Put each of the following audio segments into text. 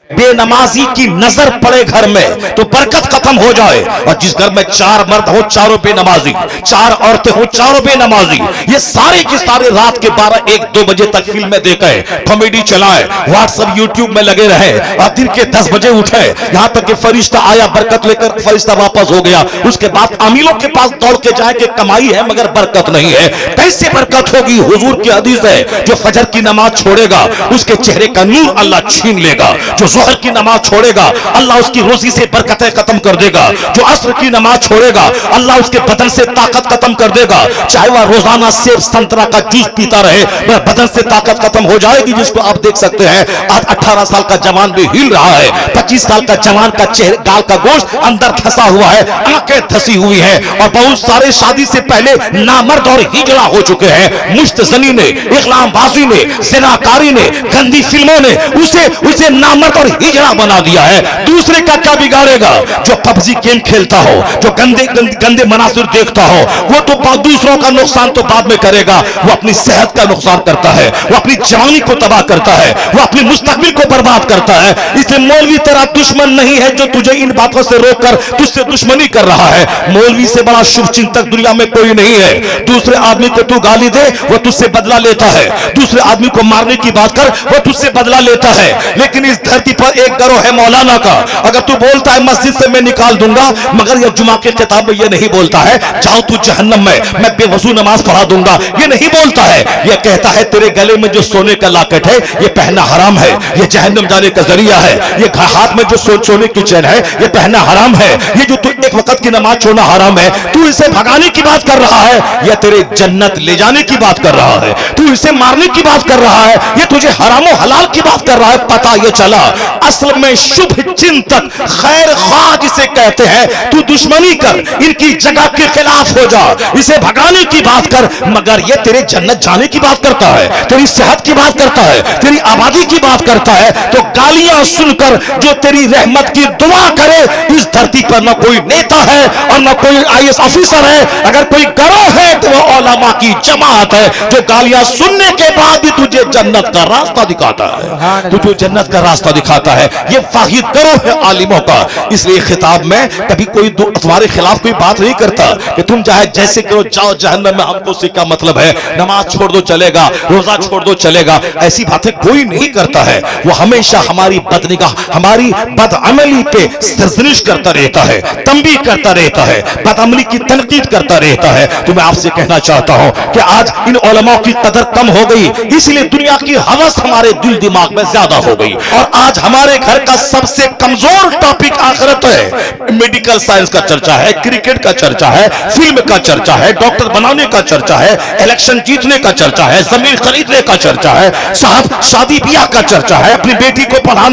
बेनमाजी की नजर पड़े घर में तो बरकत खत्म हो जाए। और जिस घर में 4 मर्द हो चारों बेनमाजी, 4 औरतें हो चारों बेनमाजी, ये सारे के सारे रात के 12-1-2 बजे तक फिल्में देखे, कॉमेडी चलाए, व्हाट्सएप यूट्यूब में लगे रहे और दिन के 10 बजे उठे, यहां तक कि फरिश्ता आया बरकत लेकर, फरिश्ता वापस हो गया। उसके बाद अमीरों के पास दौड़ के जाए कि कमाई है मगर बरकत नहीं है। कैसे बरकत होगी? हुजूर की हदीस है, जो फजर की नमाज छोड़ेगा उसके चेहरे का नूर अल्लाह छीन लेगा। जो जोहर की नमाज छोड़ेगा अल्लाह उसकी रोजी से बरकतें खत्म कर देगा। जो असर की नमाज छोड़ेगा अल्लाह उसके बदन से ताकत खत्म कर देगा। चाहे वह रोजाना सेब संतरा का जूस पीता रहे, वह बदन से ताकत खत्म हो जाएगी। जिसको आप देख सकते हैं आज 18 साल का जवान भी हिल रहा है, 25 साल का जवान का चेहरे गाल का गोश्त अंदर धंसा हुआ है, आंखें धंसी हुई है। और बहुत सारे शादी से पहले नामर्द और हिजड़ा हो चुके हैं। मुश्तजनी ने, इखलामबाजी ने, ज़िनाकारी ने, गंदी फिल्मों ने उसे नामर्द और हिजड़ा बना दिया है। दूसरे का क्या बिगाड़ेगा? जो पबजी गेम खेलता हो, जो गंदे मनासिर देखता हो, वो तो दूसरों का नुकसान तो बाद में करेगा, वो अपनी सेहत का नुकसान करता है, वो अपनी जवानी को तबाह करता है, वो अपनी मुस्तकबिल को बर्बाद करता है। इसलिए मौलवी तेरा दुश्मन नहीं है जो तुझे इन बातों से रोककर तुझसे दुश्मनी कर रहा है। मौलवी से बड़ा शुभ चिंतक दुनिया में कोई नहीं है। दूसरे आदमी को तू गाली दे वो तुझसे बदला लेता है, दूसरे आदमी को मारने की बात कर वो तुझसे बदला लेता है। लेकिन इस धरती पर एक गरोह है मौलाना का, अगर तू बोलता है मस्जिद से मैं निकाल दूंगा, मगर ये जुमा के किताब में ये नहीं बोलता है जाओ तू जहन्नम में, मैं बेवजू नमाज पढ़ा दूंगा, ये नहीं बोलता है। ये कहता है तेरे गले में जो सोने का लॉकेट है ये पहनना हराम है, ये जहन्नम जाने का जरिया है। ये हाथ में जो सोने की चेन है ये पहनना हराम है। ये जो तू एक वक्त की नमाज छोड़ना हराम है, तू इसे भगाने की बात कर रहा है या तेरे जन्नत ले जाने की बात कर रहा है? तू इसे मारने की बात कर रहा है, ये तुझे हरामो हलाल की बात कर रहा है। पता ये चला असल में शुभ चिंतक खैर ख्वाह जिसे कहते हैं, तू दुश्मनी कर, इनकी जगह के खिलाफ हो जा, इसे भगाने की बात कर, मगर ये तेरे जन्नत जाने की बात करता है, तेरी सेहत की बात करता है, तेरी आबादी की बात करता है। तो गालियां सुनकर जो तेरी रहमत की दुआ करे, इस धरती पर न कोई नेता है और न कोई IAS ऑफिसर है। अगर कोई गरोह है तो वो उलमा की जमात है जो गालियां सुनने के बाद भी तुझे जन्नत का रास्ता दिखाता है, तुझे जन्नत का रास्ता दिखाता है। ये वाहिद गरोह है आलिमों का। इसलिए खिताब में कभी कोई तुम्हारे खिलाफ कोई बात नहीं करता कि तुम चाहे जैसे करो जाओ जहन्नम में, हमको उससे क्या मतलब है, नमाज छोड़ दो चलेगा, रोजा छोड़ दो चलेगा, ऐसी बातें कोई नहीं करता है। वो हमेशा हमारी बदनिगाह, हमारी बदअमली पे सरजनिश करता रहता है, तंबीह करता रहता है, बदअमली की तनकीद करता रहता है। तो मैं आपसे कहना चाहता हूं कि आज इन उलमाओं की कदर कम हो गई, इसलिए दुनिया की हवस हमारे दिल दिमाग में ज्यादा हो गई। और आज हमारे घर का सबसे कमजोर टॉपिक आखिरत है। मेडिकल साइंस का चर्चा है, क्रिकेट का चर्चा है, फिल्म का चर्चा है, डॉक्टर बनाने का चर्चा है, इलेक्शन जीतने का चर्चा है, जमीन खरीदने का चर्चा है, साहब शादी ब्याह का चर्चा है, अपनी बेटी को पढ़ा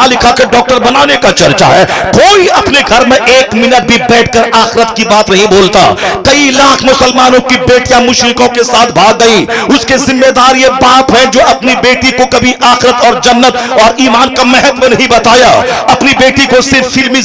लिखा कर डॉक्टर बनाने का चर्चा है। कोई अपने घर में 1 मिनट भी बैठकर आखिरत की बात नहीं बोलता। कई लाख मुसलमानों की बेटियां मुशरिकों के साथ भाग गई, उसके जिम्मेदार ये बाप है जो अपनी बेटी को कभी आखिरत और जन्नत और ईमान का महत्व नहीं बताया। अपनी बेटी को सिर्फ फिल्मी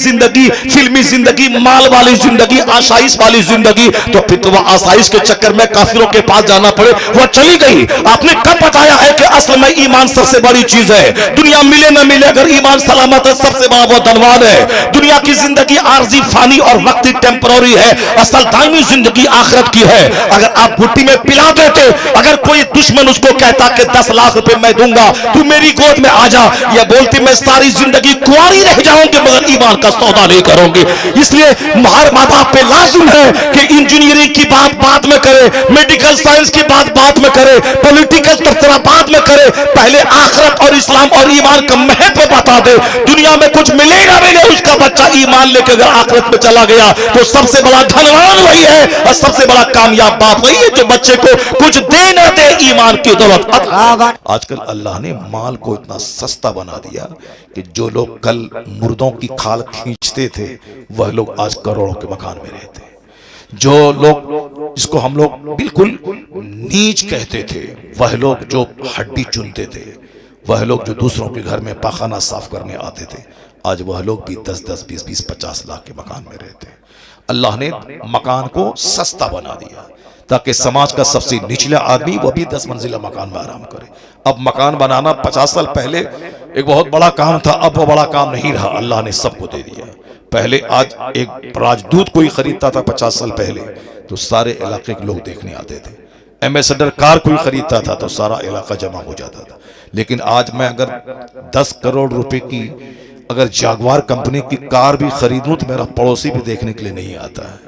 जिंदगी, माल वाली जिंदगी, आसाइश वाली जिंदगी, तो फिर तो वह आसाइश के चक्कर में काफिरों के पास जाना पड़े, वह चली गई। आपने कब बताया है कि असल में ईमान सबसे बड़ी चीज है? दुनिया मिले न मिले, अगर ईमान सलामत है सबसे बड़ा वो धनवान है। दुनिया की जिंदगी आर्जी, फानी और वक्ती टेम्पररी है, असल दायमी जिंदगी आखिरत की है। अगर आप भुट्टी में पिला देते, अगर कोई दुश्मन उसको कहता कि 10 लाख रुपए मैं दूंगा, तू मेरी गोद में आ जा, या बोलती मैं सारी जिंदगी कुंवारी रह जाऊंगी मगर ईमान का सौदा नहीं करूंगी। इसलिए हर माँ बाप पे लाजिम है कि इंजीनियरिंग की बात बाद में करे, मेडिकल साइंस की बात बाद में करे, पॉलिटिकल तबसरा बाद में करे, पहले आखिरत और इस्लाम और ईमान का महत्व बता दे। दुनिया में कुछ मिलेगा मिले, उसका बच्चा ईमान लेकर अगर आखिरत में चला गया तो सबसे बड़ा धनवान वही है और सबसे बड़ा कामयाब बाप वही है जो बच्चे को कुछ दे न दे ईमान की दौलत। आजकल अल्लाह ने माल को इतना सस्ता बना दिया कि जो लोग कल मुर्दों की खाल खींचते थे वह लोग आज करोड़ों के मकान में रहते हैं। जो लोग जिसको हम लोग बिल्कुल नीच कहते थे, वह लोग जो हड्डी चुनते थे, वह लोग जो दूसरों के घर में पाखाना साफ करने आते थे, आज वह लोग भी 10-10, 20-20, 50 लाख के मकान में रहते हैं। अल्लाह ने मकान को सस्ता बना दिया ताकि समाज का सबसे निचला आदमी वो भी 10 मंजिला मकान में आराम करे। अब मकान बनाना 50 साल पहले एक बहुत बड़ा काम था, अब वो बड़ा काम नहीं रहा, अल्लाह ने सबको दे दिया। पहले आज एक राजदूत कोई खरीदता था 50 साल पहले तो सारे इलाके के लोग देखने आते थे। एम्बेसडर कार कोई खरीदता था तो सारा इलाका जमा हो जाता था। लेकिन आज मैं अगर 10 करोड़ रुपए की अगर जागवार कंपनी की कार भी खरीद लूं तो मेरा पड़ोसी भी देखने के लिए नहीं आता है,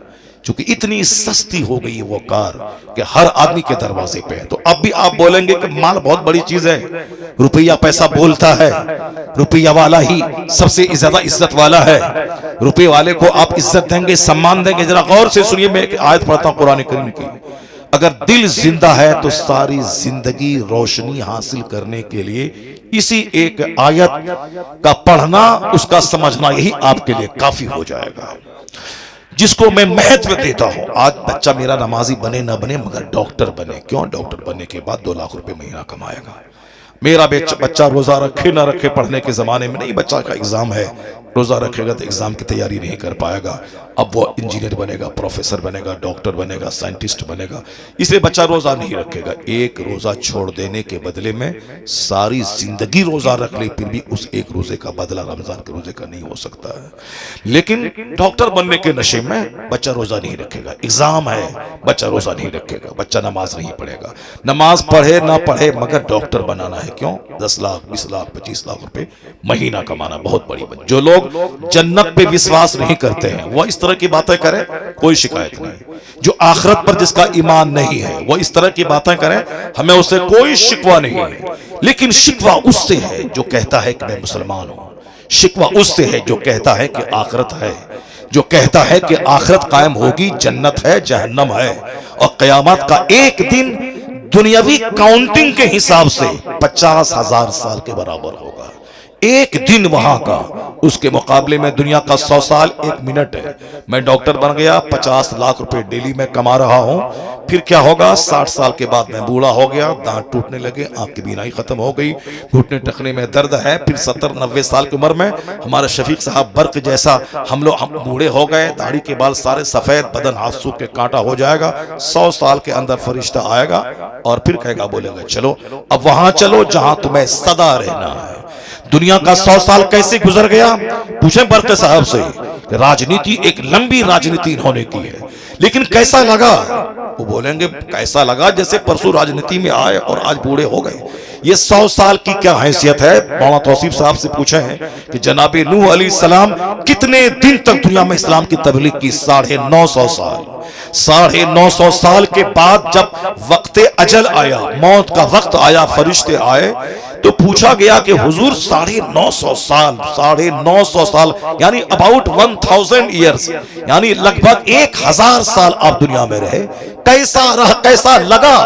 क्योंकि इतनी सस्ती हो गई है वो कार कि हर आदमी के दरवाजे पे है। तो अब भी आप बोलेंगे कि माल बहुत बड़ी चीज है, रुपया पैसा बोलता है, रुपया वाला ही सबसे ज्यादा इज्जत वाला है, रुपये वाले को आप इज्जत देंगे, सम्मान देंगे। जरा गौर से सुनिए, मैं एक आयत पढ़ता हूं कुरान करीम की। अगर दिल जिंदा है तो सारी जिंदगी रोशनी हासिल करने के लिए इसी एक आयत का पढ़ना, उसका समझना, यही आपके लिए काफी हो जाएगा, जिसको मैं महत्व देता हूं। आज बच्चा मेरा नमाजी बने ना बने मगर डॉक्टर बने। क्यों? डॉक्टर बनने के बाद 2 लाख रुपए महीना कमाएगा। मेरा बच्चा रोजा रखे ना रखे पढ़ने के जमाने में नहीं, बच्चा का एग्जाम है, रोजा रखेगा तो एग्जाम की तैयारी नहीं कर पाएगा। अब वो इंजीनियर बनेगा, प्रोफेसर बनेगा, डॉक्टर बनेगा, साइंटिस्ट बनेगा, इसलिए बच्चा रोजा नहीं रखेगा। एक रोजा छोड़ देने के बदले में सारी जिंदगी रोजा रख ले, फिर भी उस एक रोजे का बदला रमजान के रोजे का नहीं हो सकता है। लेकिन डॉक्टर बनने के नशे में बच्चा रोजा नहीं रखेगा, एग्जाम है, बच्चा रोजा नहीं रखेगा, बच्चा नमाज नहीं पढ़ेगा। नमाज पढ़े ना पढ़े मगर डॉक्टर बनाना है। क्यों? 10 लाख 20 लाख 25 लाख रुपए महीना कमाना बहुत बड़ी बात। जो लोग जन्नत पे विश्वास नहीं करते हैं वो इस तरह की बातें करें, कोई शिकायत नहीं। जो आखिरत पर जिसका ईमान नहीं है वो इस तरह की बातें करें, हमें उससे कोई शिकवा नहीं है। लेकिन शिकवा उससे है जो कहता है कि मैं मुसलमान हूं, शिकवा उससे है जो कहता है कि आखिरत है, जो कहता है कि आखिरत कायम होगी, जन्नत है, जहन्नम है, और कयामत का एक दिन दुनियावी काउंटिंग के हिसाब से 50,000 साल के बराबर होगा। एक दिन वहां का, उसके मुकाबले में दुनिया का 100 साल 1 मिनट है। मैं डॉक्टर बन गया, 50 लाख रुपए डेली में कमा रहा हूं, फिर क्या होगा? 60 साल के बाद मैं बूढ़ा हो गया, दांत टूटने लगे, आंख की बीनाई खत्म हो गई, घुटने टखने में दर्द है। फिर 70-90 साल की उम्र में हमारे शफीक साहब बर्क जैसा हम बूढ़े हो गए, दाढ़ी के बाल सारे सफेद, बदन हाथ सूख के कांटा हो जाएगा। 100 साल के अंदर फरिश्ता आएगा और फिर कहेगा, बोलेगा चलो अब वहां चलो जहां तुम्हें सदा रहना है। दुनिया का 100 साल कैसे गुजर गया? पूछे बर्क साहब से। राजनीति एक लंबी राजनीति इन्होंने की है, लेकिन कैसा लगा? वो बोलेंगे कैसा लगा जैसे परसों राजनीति में आए और आज बूढ़े हो गए। ये 100 साल की क्या हैसियत है? मौलाना तौसीफ साहब से पूछे हैं कि जनाबे नूह अलैहिस्सलाम कितने दिन तक दुनिया में इस्लाम की तबलीग की? 950 साल। 950 साल के बाद जब वक्त अजल आया, मौत का वक्त आया, फरिश्ते आए, तो पूछा गया कि हुजूर 950 साल यानी अबाउट 1000 ईयर्स, यानी लगभग 1000 साल आप दुनिया में रहे, कैसा रहा, कैसा लगा?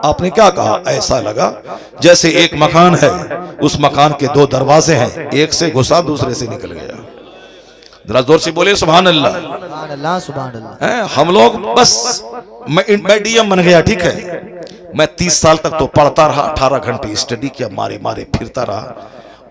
आपने क्या कहा? ऐसा लगा जैसे एक मकान है, उस मकान के 2 दरवाजे हैं, एक से घुसा दूसरे से निकल गया। जरा जोर से बोले सुभान अल्लाह। सुभान अल्लाह, सुभान अल्लाह। हम लोग बस मैं डीएम बन गया, ठीक है, मैं 30 साल तक तो पढ़ता रहा, 18 घंटे स्टडी किया, मारे मारे फिरता रहा,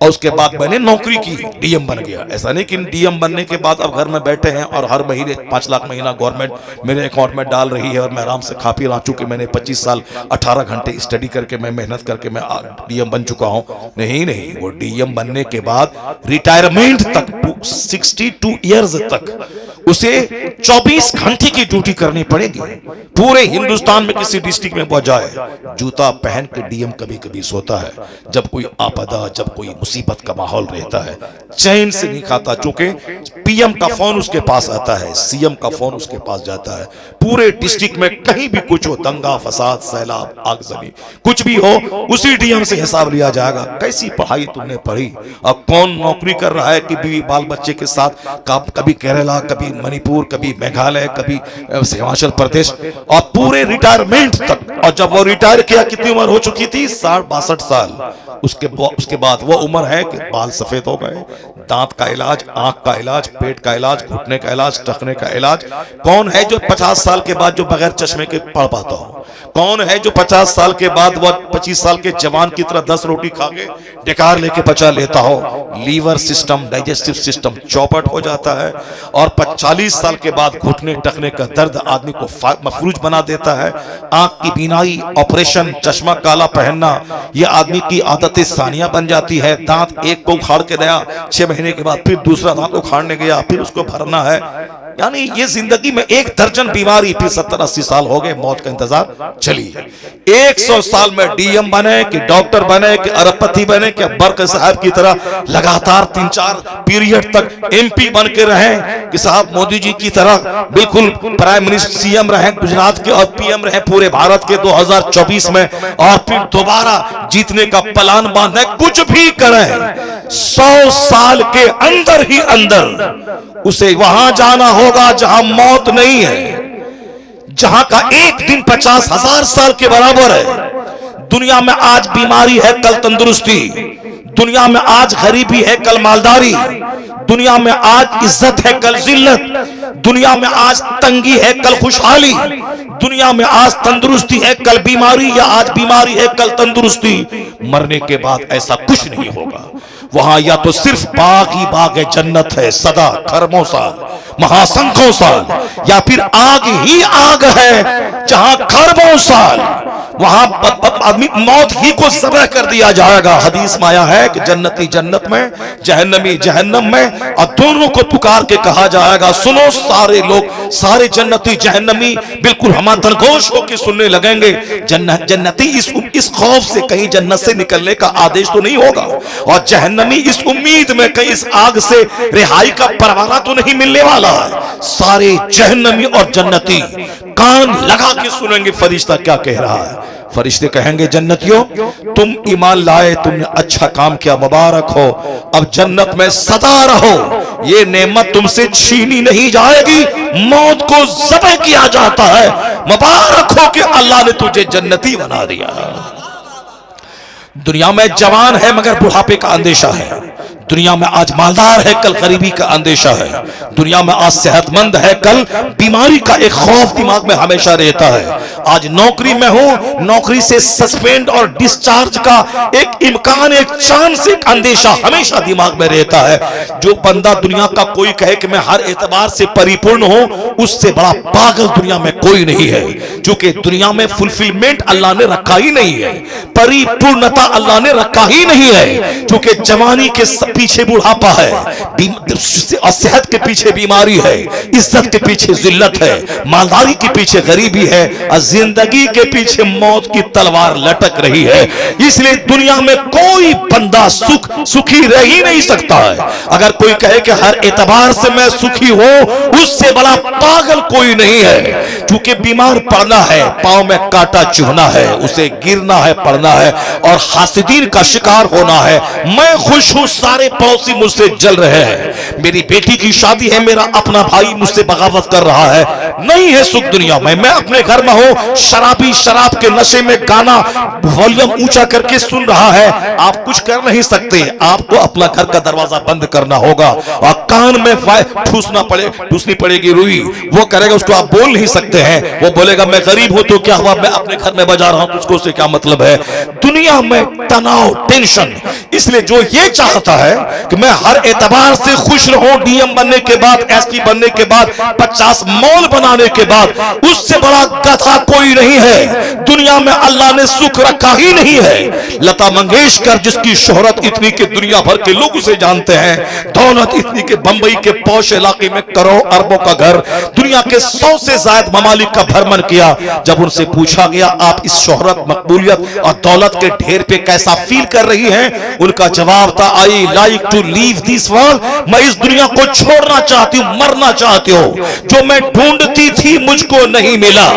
और उसके बाद मैंने नौकरी की, डीएम बन गया। ऐसा नहीं कि डीएम बनने के बाद अब घर में बैठे हैं और हर महीने 5 लाख महीना गवर्नमेंट मेरे अकाउंट में डाल रही है और मैं आराम से खा पी रहा, चूंकि मैंने 25 साल 18 घंटे स्टडी करके, मैं मेहनत करके मैं डीएम बन चुका हूं। नहीं, वो डीएम बनने के बाद रिटायरमेंट तक 62 ईयर्स तक उसे 24 घंटे की ड्यूटी करनी पड़ेगी। पूरे हिंदुस्तान में किसी डिस्ट्रिक्ट में वो जाए, जूता पहन के डीएम कभी कभी सोता है, जब कोई आपदा, जब कोई मुसीबत का माहौल रहता है, चैन से नहीं खाता, चूंकि पीएम का फोन उसके पास आता है, सीएम का फोन उसके पास जाता है। पूरे डिस्ट्रिक्ट में कहीं भी कुछ हो, दंगा फसाद, सैलाब, आगजनी, कुछ भी हो, उसी डीएम से हिसाब लिया जाएगा। कैसी पढ़ाई तुमने पढ़ी और कौन नौकरी कर रहा है कि बीवी बाल बच्चे के साथ, कभी केरला, कभी मणिपुर, कभी मेघालय, कभी हिमाचल प्रदेश, और पूरे रिटायरमेंट तक। और जब वो रिटायर किया कितनी उम्र हो चुकी थी? 62 साल। उसके बाद वो उम्र है कि बाल सफेद हो गए, दांत का इलाज, आंख का इलाज, पेट का इलाज, घुटने का इलाज, टखने का इलाज। कौन है जो 50 साल के बाद जो बगैर चश्मे के पढ़ पाता हो? कौन है जो 50 साल के बाद वो 25 साल के जवान की तरह 10 रोटी खा के डेकार लेके पचा लेता हो, लीवर सिस्टम, डाइजेस्टिव सिस्टम चौपट हो जाता है। और 40 साल के बाद घुटने टकने का दर्द आदमी को मफलूज बना देता है। आंख की बीनाई, ऑपरेशन, चश्मा काला पहनना, यह आदमी की आदत सानिया बन जाती है। दांत एक को उखाड़ के नया, 6 महीने के बाद फिर दूसरा दांत उखाड़ने गया, फिर उसको भरना है। यानी ये जिंदगी में 1 दर्जन बीमारी, फिर 70-80 साल हो गए, मौत का इंतजार चली। 100 साल में डीएम बने कि डॉक्टर बने कि अरबपति बने कि बर्क साहब की तरह लगातार 3-4 पीरियड तक एमपी बन के रहे, कि साहब मोदी जी की तरह बिल्कुल प्राइम मिनिस्टर, सीएम रहे गुजरात के और पीएम रहे पूरे भारत के 2024 में, और फिर दोबारा जीतने का प्लान बांधे। कुछ भी करें, 100 साल के अंदर ही अंदर उसे वहां जाना होगा जहां मौत नहीं है, जहां का एक दिन 50,000 साल के बराबर है। दुनिया में आज बीमारी है, कल तंदुरुस्ती। दुनिया में आज गरीबी है, कल मालदारी। दुनिया में आज इज्जत है, कल जिल्लत। दुनिया में आज तंगी है, कल खुशहाली। दुनिया में आज तंदुरुस्ती है, कल बीमारी, या आज बीमारी है, कल तंदुरुस्ती। मरने के बाद ऐसा कुछ नहीं होगा। वहां या तो सिर्फ बाग ही बाग है, जन्नत है सदा खरबों साल, महासंख्यों साल, या फिर आग ही आग है जहां खरबों साल। वहां आदमी मौत ही को ज़बह कर दिया जाएगा। हदीस में आया है कि जन्नती जन्नत में, जहन्नमी जहन्नम में, और दोनों को पुकार के कहा जाएगा, सुनो सारे लोग, सारे जन्नती जहन्नमी बिल्कुल हम दरगोश होकर सुनने लगेंगे। जन्नती इस खौफ से कहीं जन्नत से निकलने का आदेश तो नहीं होगा, और जहन्नमी इस उम्मीद में कहीं इस आग से रिहाई का परवाना तो नहीं मिलने वाला है। सारे जहन्नमी और जन्नती कान लगा के सुनेंगे फरिश्ता क्या कह रहा है। फरिश्ते कहेंगे, जन्नतियों तुम ईमान लाए, तुमने अच्छा काम किया, मुबारक हो, अब जन्नत में सदा रहो, ये नेमत तुमसे छीनी नहीं जाएगी। मौत को ज़बह किया जाता है, मुबारक हो कि अल्लाह ने तुझे जन्नती बना दिया। दुनिया में जवान है मगर बुढ़ापे का अंदेशा है। दुनिया में आज मालदार है, कल गरीबी का अंदेशा है। दुनिया में आज सेहतमंद है, कल बीमारी का एक खौफ दिमाग में हमेशा रहता है। आज नौकरी में हूं, नौकरी से सस्पेंड और डिस्चार्ज का एक इम्कान, एक चांस, एक अंदेशा हमेशा दिमाग में रहता है। जो बंदा दुनिया का कोई कहे कि मैं हर एतबार से परिपूर्ण हूं, उससे बड़ा पागल दुनिया में कोई नहीं है। क्योंकि दुनिया में फुलफिलमेंट अल्लाह ने रखा ही नहीं है, परिपूर्णता अल्लाह ने रखा ही नहीं है। क्योंकि जवानी के पीछे बुढ़ापा है, और सेहत के पीछे बीमारी है, इज्जत के पीछे जिल्लत है, मालदारी के पीछे गरीबी है, और जिंदगी के पीछे मौत की तलवार लटक रही है। इसलिए दुनिया में कोई बंदा सुखी रह ही नहीं सकता है। अगर कोई कहे कि हर एतबार से मैं सुखी हूं, उससे बड़ा पागल कोई नहीं है। क्योंकि बीमार पड़ना है, पांव में कांटा चुभना है, उसे गिरना है, पड़ना है, और हासिदीन का शिकार होना है। मैं खुश हूं, सारे पड़ोसी मुझसे जल रहे हैं, मेरी बेटी की शादी है, मेरा अपना भाई मुझसे बगावत कर रहा है। नहीं है सुख दुनिया में। मैं अपने घर में हूं, शराबी शराब के नशे में गाना वॉल्यूम ऊंचा करके सुन रहा है। आप कुछ कर नहीं सकते, आपको अपना घर का दरवाजा बंद करना होगा, और कान में ठूसनी पड़ेगी रुई। वो करेगा, उसको आप बोल नहीं सकते हैं। वो बोलेगा मैं गरीब हूं तो क्या हुआ, मैं अपने घर में बजा रहा हूं, उसको उससे क्या मतलब है। दुनिया में तनाव, टेंशन। इसलिए जो ये चाहता है कि मैं हर एतबार से खुश रहूं, डीएम बनने के बाद, एसपी बनने के बाद, 50 मॉल बनाने के बाद, उससे बड़ा गधा कोई नहीं है। दुनिया में अल्लाह ने सुख रखा ही नहीं है। लता मंगेशकर जिसकी शोहरत इतनी कि दुनिया भर के लोग उसे जानते हैं, दौलत इतनी कि बंबई के पौष इलाके में करोड़ अरबों का घर, दुनिया के 100 से ज्यादा ममालिक का भ्रमण किया। जब उनसे पूछा गया आप इस शोहरत, मकबूलियत और दौलत के ढेर पे कैसा फील कर रही हैं, उनका जवाब था I like to leave this world. मैं इस दुनिया को छोड़ना चाहती हूँ, मरना चाहती हूँ। जो मैं ढूंढती थी मुझको नहीं मिला।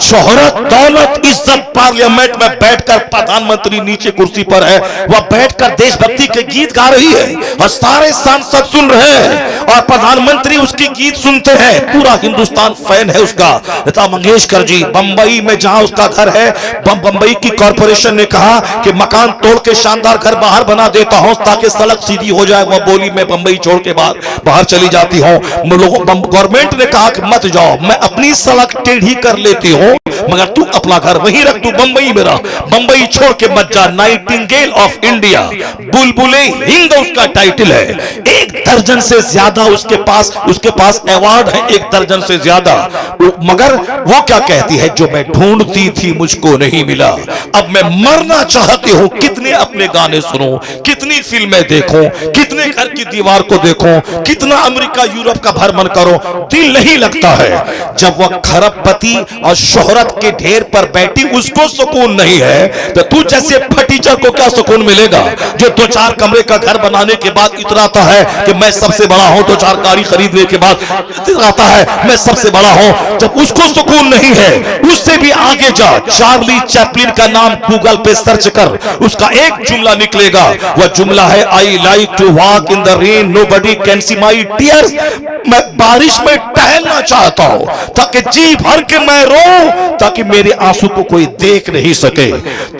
शोहरत, दौलत, इज्जत, पार्लियामेंट में बैठकर प्रधानमंत्री नीचे कुर्सी पर है, वह बैठकर देशभक्ति के गीत गा रही है और सारे सांसद सुन रहे हैं, और प्रधानमंत्री उसकी गीत सुनते हैं, पूरा हिंदुस्तान फैन है उसका। लता मंगेशकर जी बंबई में जहां उसका घर है, बंबई की कॉरपोरेशन ने कहा कि मकान तोड़ के शानदार घर बाहर बना देता हूं ताकि सड़क सीधी हो जाए। वह बोली मैं बंबई छोड़ के बाहर चली जाती हूं। गवर्नमेंट ने कहा कि मत जाओ, मैं अपनी सड़क टेढ़ी कर लेती हूं, मगर तू अपना घर वहीं रख, तू बंबई में रह, बंबई छोड़ के मत जा। नाइटिंगेल ऑफ इंडिया, बुलबुले हिंद उसका टाइटल है। 1 दर्जन से ज्यादा उसके पास अवार्ड है, 1 दर्जन से ज्यादा। मगर वो क्या कहती है, जो मैं ढूंढती थी मुझको नहीं मिला, अब मैं मरना चाहती हूं। कितने अपने गाने सुनूं, कितनी फिल्में देखूं, कितने घर की दीवार को देखूं, कितना अमेरिका यूरोप का भ्रमण करूं, दिल नहीं लगता है। जब वह खरबपति और शोहरत के ढेर पर बैठी उसको सुकून नहीं है, तो तू जैसे फटीचर को क्या सुकून मिलेगा, जो 2-4 कमरे का घर बनाने के बाद इतराता है कि मैं सबसे बड़ा हूं, 2-4 गाड़ी खरीदने के बाद इतराता है मैं सबसे बड़ा हूं। जब उसको सुकून नहीं है, उससे भी आगे जा, चार्ली चैपलिन का नाम गूगल पे सर्च कर, उसका एक जुमला निकलेगा। वह जुमला है, I like to walk in the rain, nobody can see my tears. मैं बारिश में टहलना चाहता हूं ताकि जी भर के मैं रो, ताकि मेरे आंसू को कोई देख नहीं सके।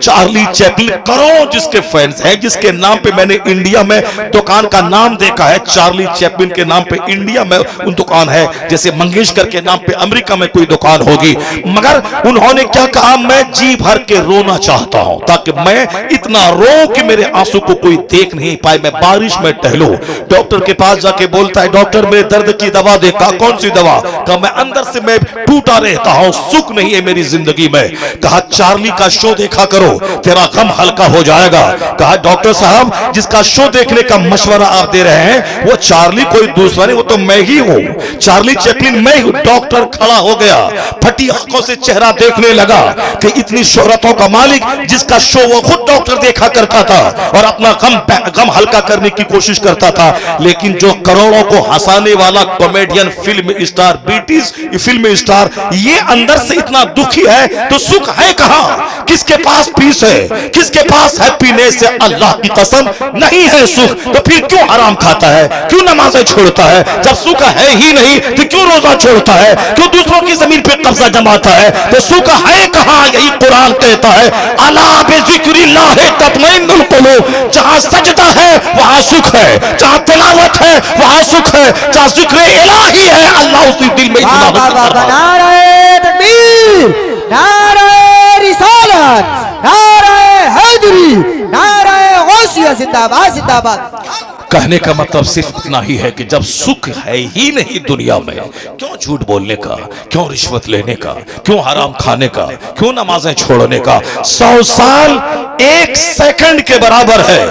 चार्ली चैपलिन करोड़ों जिसके फैंस हैं, जिसके नाम पे मैंने इंडिया में दुकान का नाम देखा है, चार्ली चैपलिन के नाम पे इंडिया में उन दुकान है, जैसे मंगेशकर के नाम पे अमेरिका में कोई दुकान होगी। मगर उन्होंने क्या कहा, मैं जी भर के रोना चाहता हूं ताकि मैं इतना रो कि मेरे आंसू को कोई देख नहीं पाए, मैं बारिश में टहलूं। डॉक्टर के पास जाके बोलता है, डॉक्टर मेरे दर्द की दवा दे। कहा कौन सी दवा? कहा मैं अंदर से मैं टूटा रहता हूं, सुख नहीं है मेरी जिंदगी में। कहा चार्ली का शो देखा करो, तेरा गम हल्का हो जाएगा। कहा डॉक्टर साहब जिसका शो देखने का मशवरा आप दे रहे हैं वो चार्ली कोई दूसरा नहीं, वो तो मैं ही हूं, चार्ली चैपलिन मैं हूं। डॉक्टर खड़ा हो गया, फटी आंखों से चेहरा देखने लगा कि इतनी शोहरतों का मालिक जिसका शो वो खुद डॉक्टर देखा करता था और अपना गम हल्का करने की कोशिश करता था, लेकिन जो करोड़ों को हंसाने वाला comedian, film star, British film star, ये अंदर से इतना दुखी है तो सुख है कहां? किसके पास पीस है, किसके पास हैप्पीनेस है? अल्लाह की कसम नहीं है सुख, तो फिर क्यों हराम खाता है, क्यों नमाजें छोड़ता है? जब सुख है ही नहीं तो क्यों रोजा छोड़ता है, क्यों दूसरों की जमीन पे कब्जा जमाता है? तो सुख है कहां? यही कुरान कहता है, अला बिज़िक्रिल्लाह तत्मइन्नुल कुलूब। जहां सजदा है वहां सुख है, जहां तिलावत है वहां सुख है, जहां जिक्र इलाही है अल्लाह उसी दिल में इतना। नारे तकबीर, नारे रिसालत, नारे हैदरी, नारे गौसिया, जिंदाबाद जिंदाबाद। कहने का मतलब सिर्फ इतना ही है कि जब सुख है ही नहीं दुनिया में, क्यों झूठ बोलने का, क्यों रिश्वत लेने का, क्यों हराम खाने का, क्यों नमाजें छोड़ने का? 100 साल 1 सेकंड के बराबर है।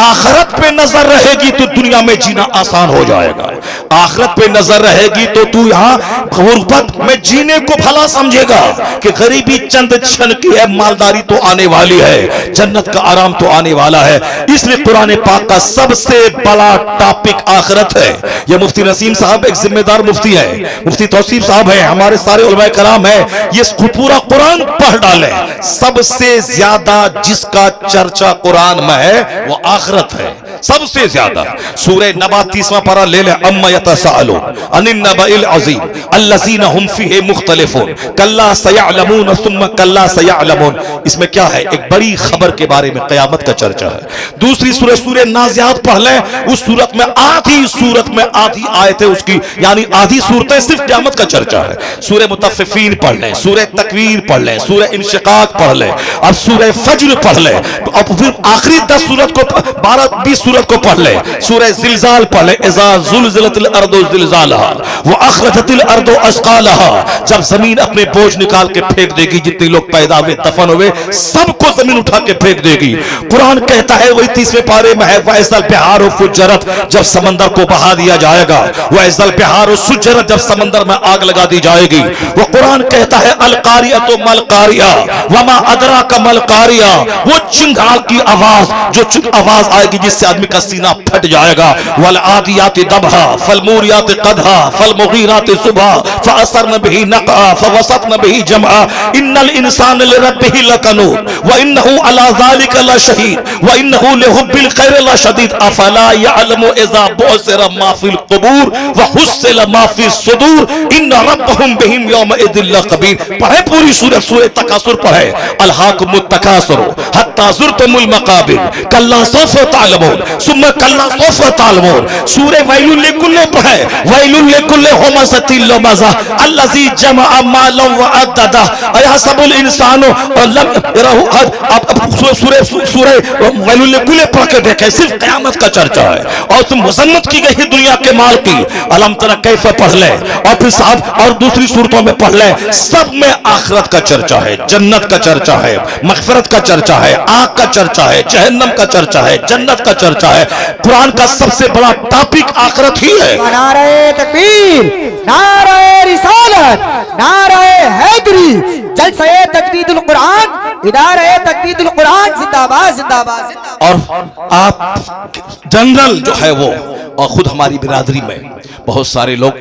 आखिरत पे नजर रहेगी तो दुनिया में जीना आसान हो जाएगा। आखिरत पे नजर रहेगी तो तू यहाँ गुर्बत में जीने को भला समझेगा कि गरीबी चंद क्षण की है, मालदारी तो आने वाली है, जन्नत का आराम तो आने वाला है। इसलिए कुरान पाक का सबसे बड़ा टॉपिक आखिरत है। यह मुफ्ती नसीम साहब एक जिम्मेदार मुफ्ती है, मुफ्ती तौसीफ साहब है, हमारे सारे उलमा कराम है, ये पूरा कुरान पढ़ डाले। सबसे ज्यादा जिसका चर्चा कुरान में है वो आखिरत है, सबसे ज्यादा। सूरह नबा 30वां पारा ले ले, अम्मा यतसाअलून अनिन नबइल अज़ीम अल्लज़ीना हुम फीहि मुख्तलिफून कल्ला सयअलमून सुम्मा कल्ला सयअलमून। इसमें क्या है? एक बड़ी खबर के बारे में, क़यामत का चर्चा है। दूसरी सूरह नाज़ियात पढ़ ले, उस सूरत में आधी आयतें उसकी, यानी आधी सूरतें सिर्फ क़यामत का चर्चा है। सूरह मुतफ़्फ़िफ़ीन पढ़ ले, सूरह तकवीर पढ़ ले, सूरह इंशिकाक पढ़ ले, अब सूरह फज्र पढ़ ले, अब फिर आखिरी 10 सूरत को 12-20 सूरत को पढ़ ले। सूरह ज़िलज़ाल पढ़ ले, इज़ा ज़ुलज़िलतिल अर्दु ज़िलज़ालहा व अख़रजतिल अर्दु अस्क़ालहा। जब जमीन अपने बोझ निकाल के फेंक देगी, जितने लोग पैदा हुए, दफन हुए, सबको जमीन उठा के फेंक देगी। कुरान कहता है वही 30वें पारे में है, वैसल बिहार फुज्जरत, जब समंदर को बहा दिया जाएगा। वैसल बिहार सुज्जरत, जब समंदर में आग लगा दी जाएगी। वो कुरान कहता है अल कारिया तो मल कारिया वमा अदरा का मल कारिया, वो चिंगार की आवाज, जो आवाज आएगी जिससे आदमी जहन्नमी का सीना फट जाएगा। वल आदियात दबहा फलमूरियात कदहा फलमुगीरात सुबह फअसरन बिही नक़ा फवसतन बिही जमआ इन्नल इंसान लिरब्बिही लकनूद व इन्नहु अला ज़ालिका लशहीद व इन्नहु लिहुब्बिल खैर लशदीद अफला यअलमु इज़ा बुअसिरा मा फिल क़ुबूर व हुस्सिला मा फिस सुदूर इन्न रब्बहुम बिहिम यौमइज़िन लख़बीर। पढ़े पूरी सूरत, सूरह तकासुर पढ़े। अलहाकुमुत तकासुर हत्ता ज़ुरतुमुल मक़ाबिर कल्ला सौफ़ तअलमून सुम्मा कल्ला सौफ़ तअलमून। सूरह वैलुल लिकुल्लि पढ़े। वैलुल लिकुल्लि हुमज़तिल लुमज़ा अल्लज़ी जमअ मालन व अद्ददा अयहसबुल इंसानु लम यरहु। सूरह वैलुल लिकुल्लि पढ़ के देखें, सिर्फ क़यामत का चर्चा है और तुम मुज़म्मत की गई दुनिया के माल की। अलम तरा कैफ़ पढ़ ले और फिर साहब और दूसरी सूरतों में पढ़ ले, सब में आखिरत का चर्चा है, जन्नत का चर्चा है, मग़फ़िरत का चर्चा है, आग का चर्चा है, जहन्नम का चर्चा है, जन्नत का चर्चा है। कुरान का सबसे बड़ा टॉपिक आखिरत ही है। नारे तकबीर, नारे रिसालत, नारे हैदरी, जलसे तजदीदुल कुरान, इदारे तजदीदुल कुरान जिंदाबाद जिंदाबाद जिंदाबाद। और आप जनरल जो है वो, और खुद हमारी बिरादरी में बहुत सारे लोग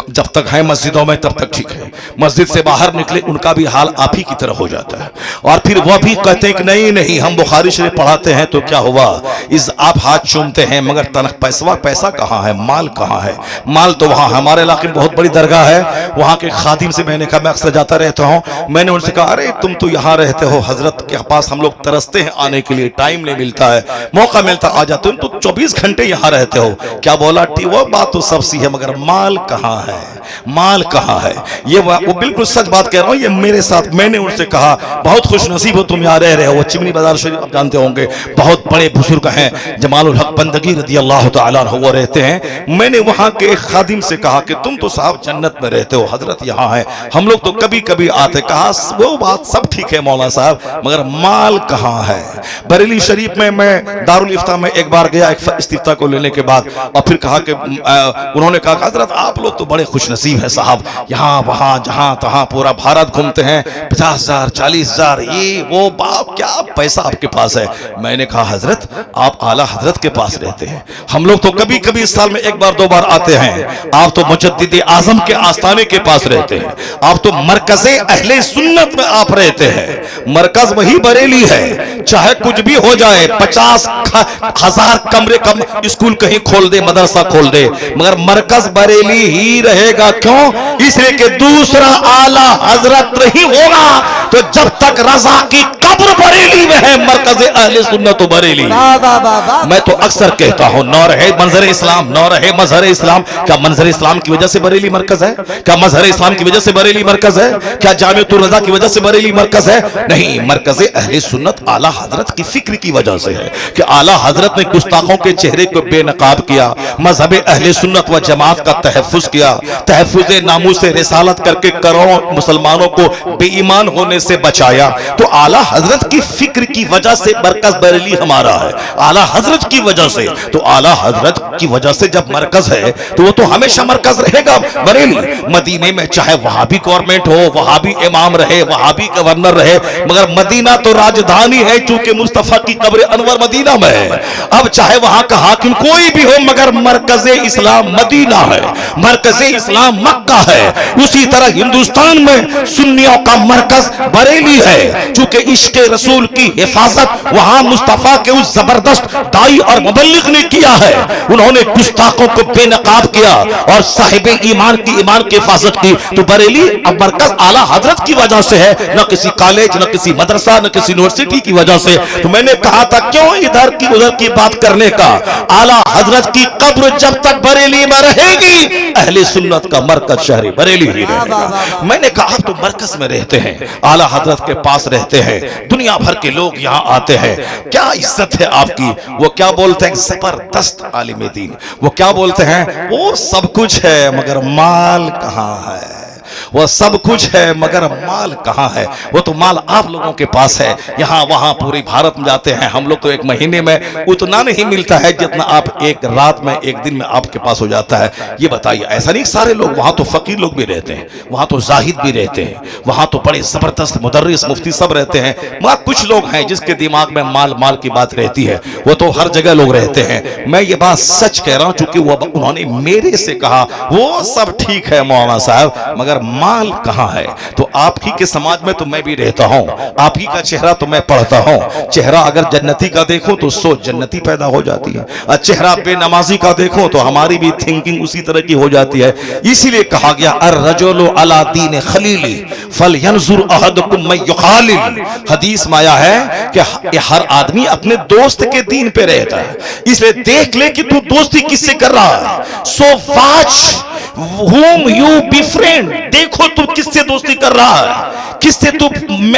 जब तक हैं मस्जिदों में तब तक ठीक है, मस्जिद से बाहर निकले उनका भी हाल आप ही की तरह हो जाता है। और फिर वह भी कहते हैं कि नहीं नहीं हम बुखारी शरीफ पढ़ाते हैं तो क्या हुआ, इस आप हाथ चूमते हैं मगर तनख पैसा कहाँ है, माल कहाँ है। माल तो वहाँ हमारे इलाके में बहुत बड़ी दरगाह है, वहाँ के खादिम से मैंने कहा, मैं अक्सर जाता रहता हूँ, मैंने उनसे कहा अरे तुम तो यहाँ रहते हो, हजरत के पास हम लोग तरसते हैं आने के लिए, टाइम नहीं मिलता है, मौका मिलता आ जाते हो, तो 24 घंटे यहाँ रहते हो। क्या बोला, वो बात तो सब सी है मगर माल कहाँ है, माल कहाँ है। ये वो बिल्कुल सच बात कह रहा हूँ, ये मेरे साथ, मैंने उनसे कहा बहुत खुश नसीब हो तुम यहाँ रह रहे हो। वो चिमनी बाजार शरीफ आप जानते होंगे, बहुत बड़े बुजुर्ग हैं, जमालुल हक बंदगी रज़ी अल्लाह तआला अन्हु वो रहते हैं। मैंने वहाँ के एक खादिम से कहा कि तुम तो साहब जन्नत में रहते हो, हजरत यहाँ है, हम लोग तो कभी कभी आते। कहा वो बात सब ठीक है मौला साहब मगर माल कहाँ है। बरेली शरीफ में मैं दारुल इफ्ता में एक बार गया, एक इस्तिफ्ता को लेने के बाद, और फिर कहा कि उन्होंने कहा हजरत आप लोग तो बड़े खुश नसीब हैं साहब, यहाँ वहाँ जहाँ तहाँ पूरा भारत घूमते हैं, 50,000 40,000 ये वो बाप क्या पैसा आपके पास है। मैंने कहा हजरत आप आला हजरत के पास रहते हैं, हम लोग तो कभी कभी साल में एक बार दो बार आते हैं, आप तो मुजद्दिद आजम के आस्थाने के पास रहते हैं, आप तो मरकज़े अहले सुन्नत में आप रहते हैं। मरकज वही बरेली है, चाहे कुछ भी हो जाए, 50,000 कमरे कम स्कूल कहीं खोल दे, मदरसा खोल दे, मगर मरकज बरेली ही रहेगा। क्यों? इसलिए कि दूसरा आला हजरत नहीं होगा। तो जब तक रजा की कब्र बरेली में है, मरकज अहले सुन्नत बरेली। मैं तो अक्सर कहता हूं न रहे मंजर इस्लाम, न रहे मजहर इस्लाम। क्या मंजर इस्लाम की वजह से बरेली मरकज है? क्या मजहर इस्लाम की वजह से बरेली मरकज है? क्या जामिअतुर रजा की वजह से बरेली मरकज है? नहीं, मरकज अहले सुन्नत आला हजरत की फिक्र की वजह से है कि आला हजरत ने गुस्ताखों के चेहरे को बेनकाब किया, मजहब अहले सुन्नत व जमात का तहफ़्फ़ुज़ किया, तहफ़्फ़ुज़ नामूस से रिसालत करके करोड़ों मुसलमानों को बेईमान होने से बचाया। तो आला हजरत की फिक्र की वजह से मरकज बरेली हमारा है, आला हजरत की वजह से। तो आला हजरत की वजह से जब मरकज है तो वो तो हमेशा मरकज रहेगा बरेली। मदीने में चाहे वहां भी गवर्नमेंट हो, वहां भी इमाम रहे, वहां भी गवर्नर रहे, मगर मदीना तो राजधानी है, चूंकि मुस्तफा की कब्र अनवर मदीना में है। अब चाहे वहां का हाकिम कोई भी हो मगर मरकज इस्लाम मदीना है, मरकज इस्लाम मक्का है। उसी तरह हिंदुस्तान में सुन्नियों का मरकज बरेली है, चूंकि इश्क रसूल की हिफाजत वहां मुस्तफा के उस जबरदस्त दाई और मुबल्लिग ने किया है। उन्होंने गुस्ताखों को बेनकाब किया और साहिब ईमान की हिफाजत की। तो बरेली अब मरकज आला हजरत की वजह से है, न किसी कॉलेज, न किसी मदरसा, न किसी यूनिवर्सिटी की वजह से। तो मैंने कहा था क्यों इधर की उधर की बात करने का। आला हजरत की कब्र जब तक बरेली में रहेगी, अहले सुन्नत का मरकज शहर बरेली ही रहेगा। मैंने कहा तो मरकज में रहते हैं, आला हजरत के पास रहते हैं, दुनिया भर के लोग यहाँ आते हैं, क्या इज्जत है आपकी। वो क्या बोलते हैं, जबरदस्त आलिम दीन। वो क्या बोलते हैं, वो सब कुछ है मगर माल कहाँ है। वो सब कुछ है मगर माल कहाँ है? वो तो माल आप लोगों के पास है। यहाँ वहां पूरे भारत में जाते हैं हम लोग तो एक महीने में उतना नहीं मिलता है जितना आप एक रात में एक दिन में आपके पास हो जाता है। ये बताइए, ऐसा नहीं सारे लोग, वहां तो फकीर लोग भी रहते हैं, वहां तो जाहिद भी रहते हैं, वहां तो बड़े जबरदस्त मुदर्रिस मुफ्ती सब रहते हैं, मगर कुछ लोग हैं जिसके दिमाग में माल माल की बात रहती है। वो तो हर जगह लोग रहते हैं। मैं ये बात सच कह रहा हूं चूंकि वो उन्होंने मेरे से कहा। वो सब ठीक है मौलाना साहब, मगर माल कहां है? तो आपकी के समाज में तो मैं भी रहता हूं, आप ही का चेहरा तो मैं पढ़ता हूं। चेहरा अगर जन्नती का देखो तो सोच जन्नती पैदा हो जाती है, और चेहरा बेनमाजी का देखो तो हमारी भी थिंकिंग उसी तरह की हो जाती है। इसीलिए कहा गया अर्रजुलु अला दीन खलीली फलयंजुर अहदुकुम मन युखालिल। हदीस में आया है कि हर आदमी अपने दोस्त के दीन पे रहता है, इसलिए देख ले कि तू दोस्ती किससे कर रहा है। So watch whom you befriend, देखो तू किससे दोस्ती कर रहा है, किससे तू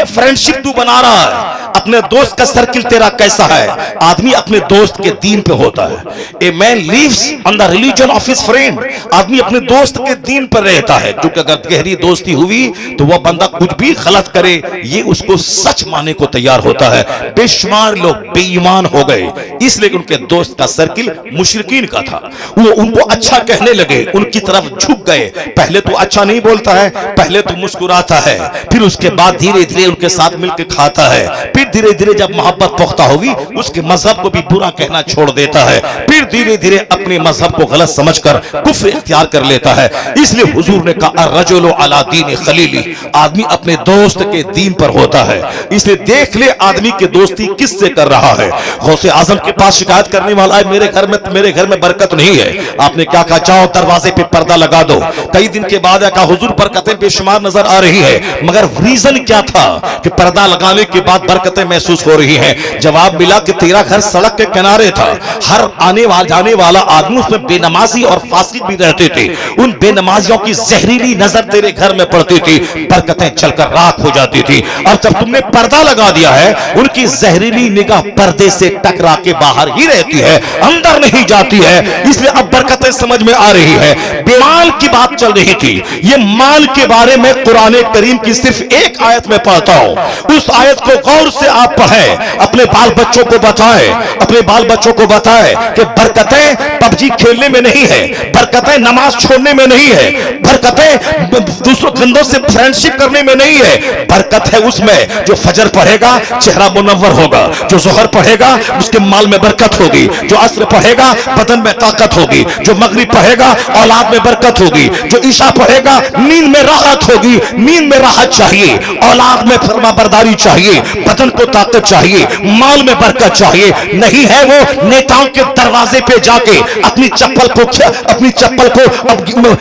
फ्रेंडशिप तू बना रहा है, अपने दोस्त का सर्किल तेरा कैसा है। आदमी अपने दोस्त के दीन पे होता है। A man lives on the religion of his friend, आदमी अपने दोस्त के दीन पर रहता है, क्योंकि अगर गहरी दोस्ती हुई तो वह बंदा कुछ भी गलत करे ये उसको सच मानने को तैयार होता है। बेशुमार लोग बेईमान हो गए इसलिए उनके दोस्त का सर्किल मुशरिकीन का था। वो उनको अच्छा कहने लगे, उनकी तरफ झुक गए। पहले तो अच्छा नहीं बोलता है, पहले तो मुस्कुराता है, फिर उसके बाद धीरे धीरे उनके साथ मिलकर खाता है, फिर धीरे धीरे जब मोहब्बत पुख्ता होगी उसके मजहब को भी बुरा कहना छोड़ देता है, फिर धीरे धीरे अपने मजहब को गलत समझकर कुफ्र इख्तियार कर लेता है। इसलिए हुजूर ने कहा अर्रजुलु अला दीन खलीली, आदमी अपने दोस्त के दीन पर होता है। इसलिए देख ले आदमी की दोस्ती किससे कर रहा है। गौसे आजम के पास शिकायत करने वाला है मेरे घर में बरकत नहीं है। आपने क्या कहा? जाओ दरवाजे पे पर्दा लगा दो। कई दिन के बाद कहा हुजूर बरकतें बेशुमार नजर आ रही है, मगर रीजन क्या था कि पर्दा लगाने के बाद बरकतें महसूस हो रही हैं? जवाब मिला कि तेरा घर सड़क के किनारे था, हर आने वाला जाने वाला आदमी उसमें बेनमाजी और फासिक भी रहते थे, उन बेनमाजियों की जहरीली नजर तेरे घर में पड़ती थी, बरकतें चलकर राख हो जाती थी। अब जब तुमने पर्दा लगा दिया है उनकी जहरीली निगाह पर्दे से टकरा के बाहर ही रहती है, अंदर नहीं जाती है, इसलिए अब बरकतें समझ में आ रही है। माल की बात चल रही थी, ये माल के बारे में कुरान करीम की सिर्फ एक आयत में पढ़ता हूं। उस आयत को गौर से आप पढ़ें, अपने बाल बच्चों को बताएं, अपने बाल बच्चों को बताएं कि बरकतें पबजी खेलने में नहीं है, बरकतें नमाज छोड़ने में नहीं है, बरकतें दूसरों बंदों से फ्रेंडशिप करने में नहीं है। बरकत है उसमें जो फजर पढ़ेगा चेहरा मुनव्वर होगा, जो जोहर पढ़ेगा उसके माल में बरकत होगी, जो असर पढ़ेगा बदन में ताकत होगी, जो मगरिब पढ़ेगा औलाद में बरकत होगी, जो ईशा पढ़ेगा नींद में राहत होगी। नींद में राहत चाहिए, औलाद में फरमाबरदारी चाहिए, बदन को ताकत चाहिए, माल में बरकत चाहिए। नहीं है वो नेताओं के दरवाजे पे जाके अपनी चप्पल को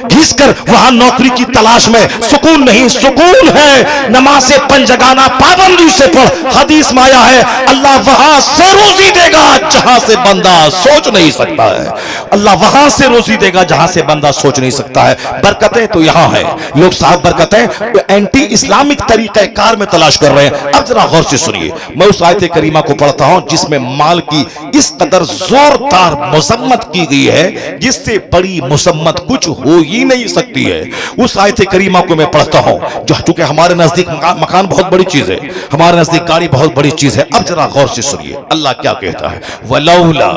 घिस कर वहां नौकरी की तलाश में सुकून नहीं, सुकून है नमाज़े पंजगाना पाबंदी से पढ़। हदीस में आया है अल्लाह वहां से रोजी देगा जहां से बंदा सोच नहीं सकता है। अल्लाह वहां से रोजी देगा जहां से बंदा सोच नहीं सकता है। बरकतें तो यहां है, लोग साहब बरकतें एंटी इस्लामिक तरीक़ेकार में तलाश कर रहे हैं। अब जरा गौर से सुनिए, मैं उस आयत करीमा को पढ़ता हूं जिसमें माल की इस कदर जोरदार मुज़म्मत की गई है जिससे बड़ी मुज़म्मत कुछ हो ही नहीं सकती है। उस आयत करीमा को मैं पढ़ता हूं जो चूंकि हमारे नजदीक मकान बहुत बड़ी चीज है, हमारे नजदीक गाड़ी बहुत बड़ी चीज है। अब जरा गौर से सुनिए अल्लाह क्या कहता है, वलौला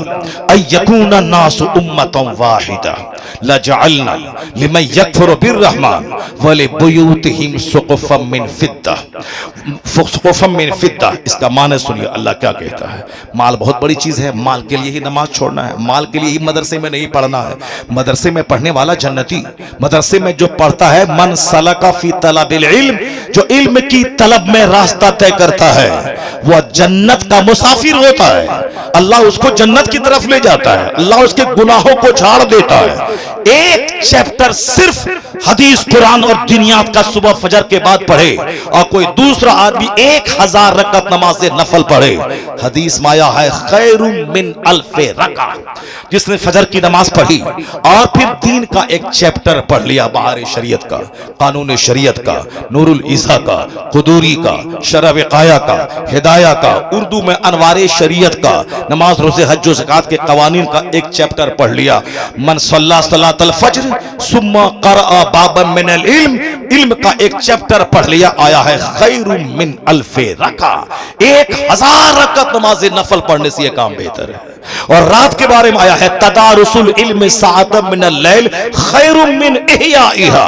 अयकुना नासु उम्मतन वाहिदा लजअलना लिमन यकफुरु बिर्रहमान वलिबुयूतिहिम सुक़फ़म मिन फिद्दा। सुक़फ़म मिन फिद्दा इसका माने सुनिए अल्लाह क्या कहता है। माल बहुत बड़ी चीज है, माल के लिए ही नमाज छोड़ना है, माल के लिए ही मदरसे में नहीं पढ़ना है। मदरसे में पढ़ने वाला जन्नती, मदरसे में जो पढ़ता है मन सलका फी तलबिल इल्म, जो इल्म की तलब में रास्ता तय करता है वह जन्नत का मुसाफिर होता है। अल्लाह उसको जन्नत की तरफ ले जाता है, अल्लाह उसके गुनाहों को झाड़ देता है। एक चैप्टर सिर्फ हदीस कुरान और दुनियात का सुबह फजर के बाद पढ़े और कोई दूसरा आदमी 1000 रकअत नमाज नफल पढ़े, हदीस में आया है खैरुम मिन अल्फे रका। जिसने फजर की नमाज पढ़ी और फिर दीन का एक चैप्टर पढ़ लिया, बाहर शरीयत का, कानून शरीयत का, नूरुल ईसा का, कुदूरी का, शरअ विकाया का, हिदाया का, उर्दू में अनवारे शरीयत का, नमाज रोज़े हज व ज़कात के कवानीन का एक चैप्टर पढ़ लिया। मन सल्ला सलातल फज्र सुम्मा क़रअ बाबन मिनल इल्म इल्म का एक चैप्टर पढ़ लिया, आया है खैरुम मिन अल्फे रका, 1000 रकत नमाज नफल पढ़ने से यह काम बेहतर है। और रात के बारे में आया है तदारुसुल इल्म साअतम मिनल लैल खैरुम मिन इहयाइहा,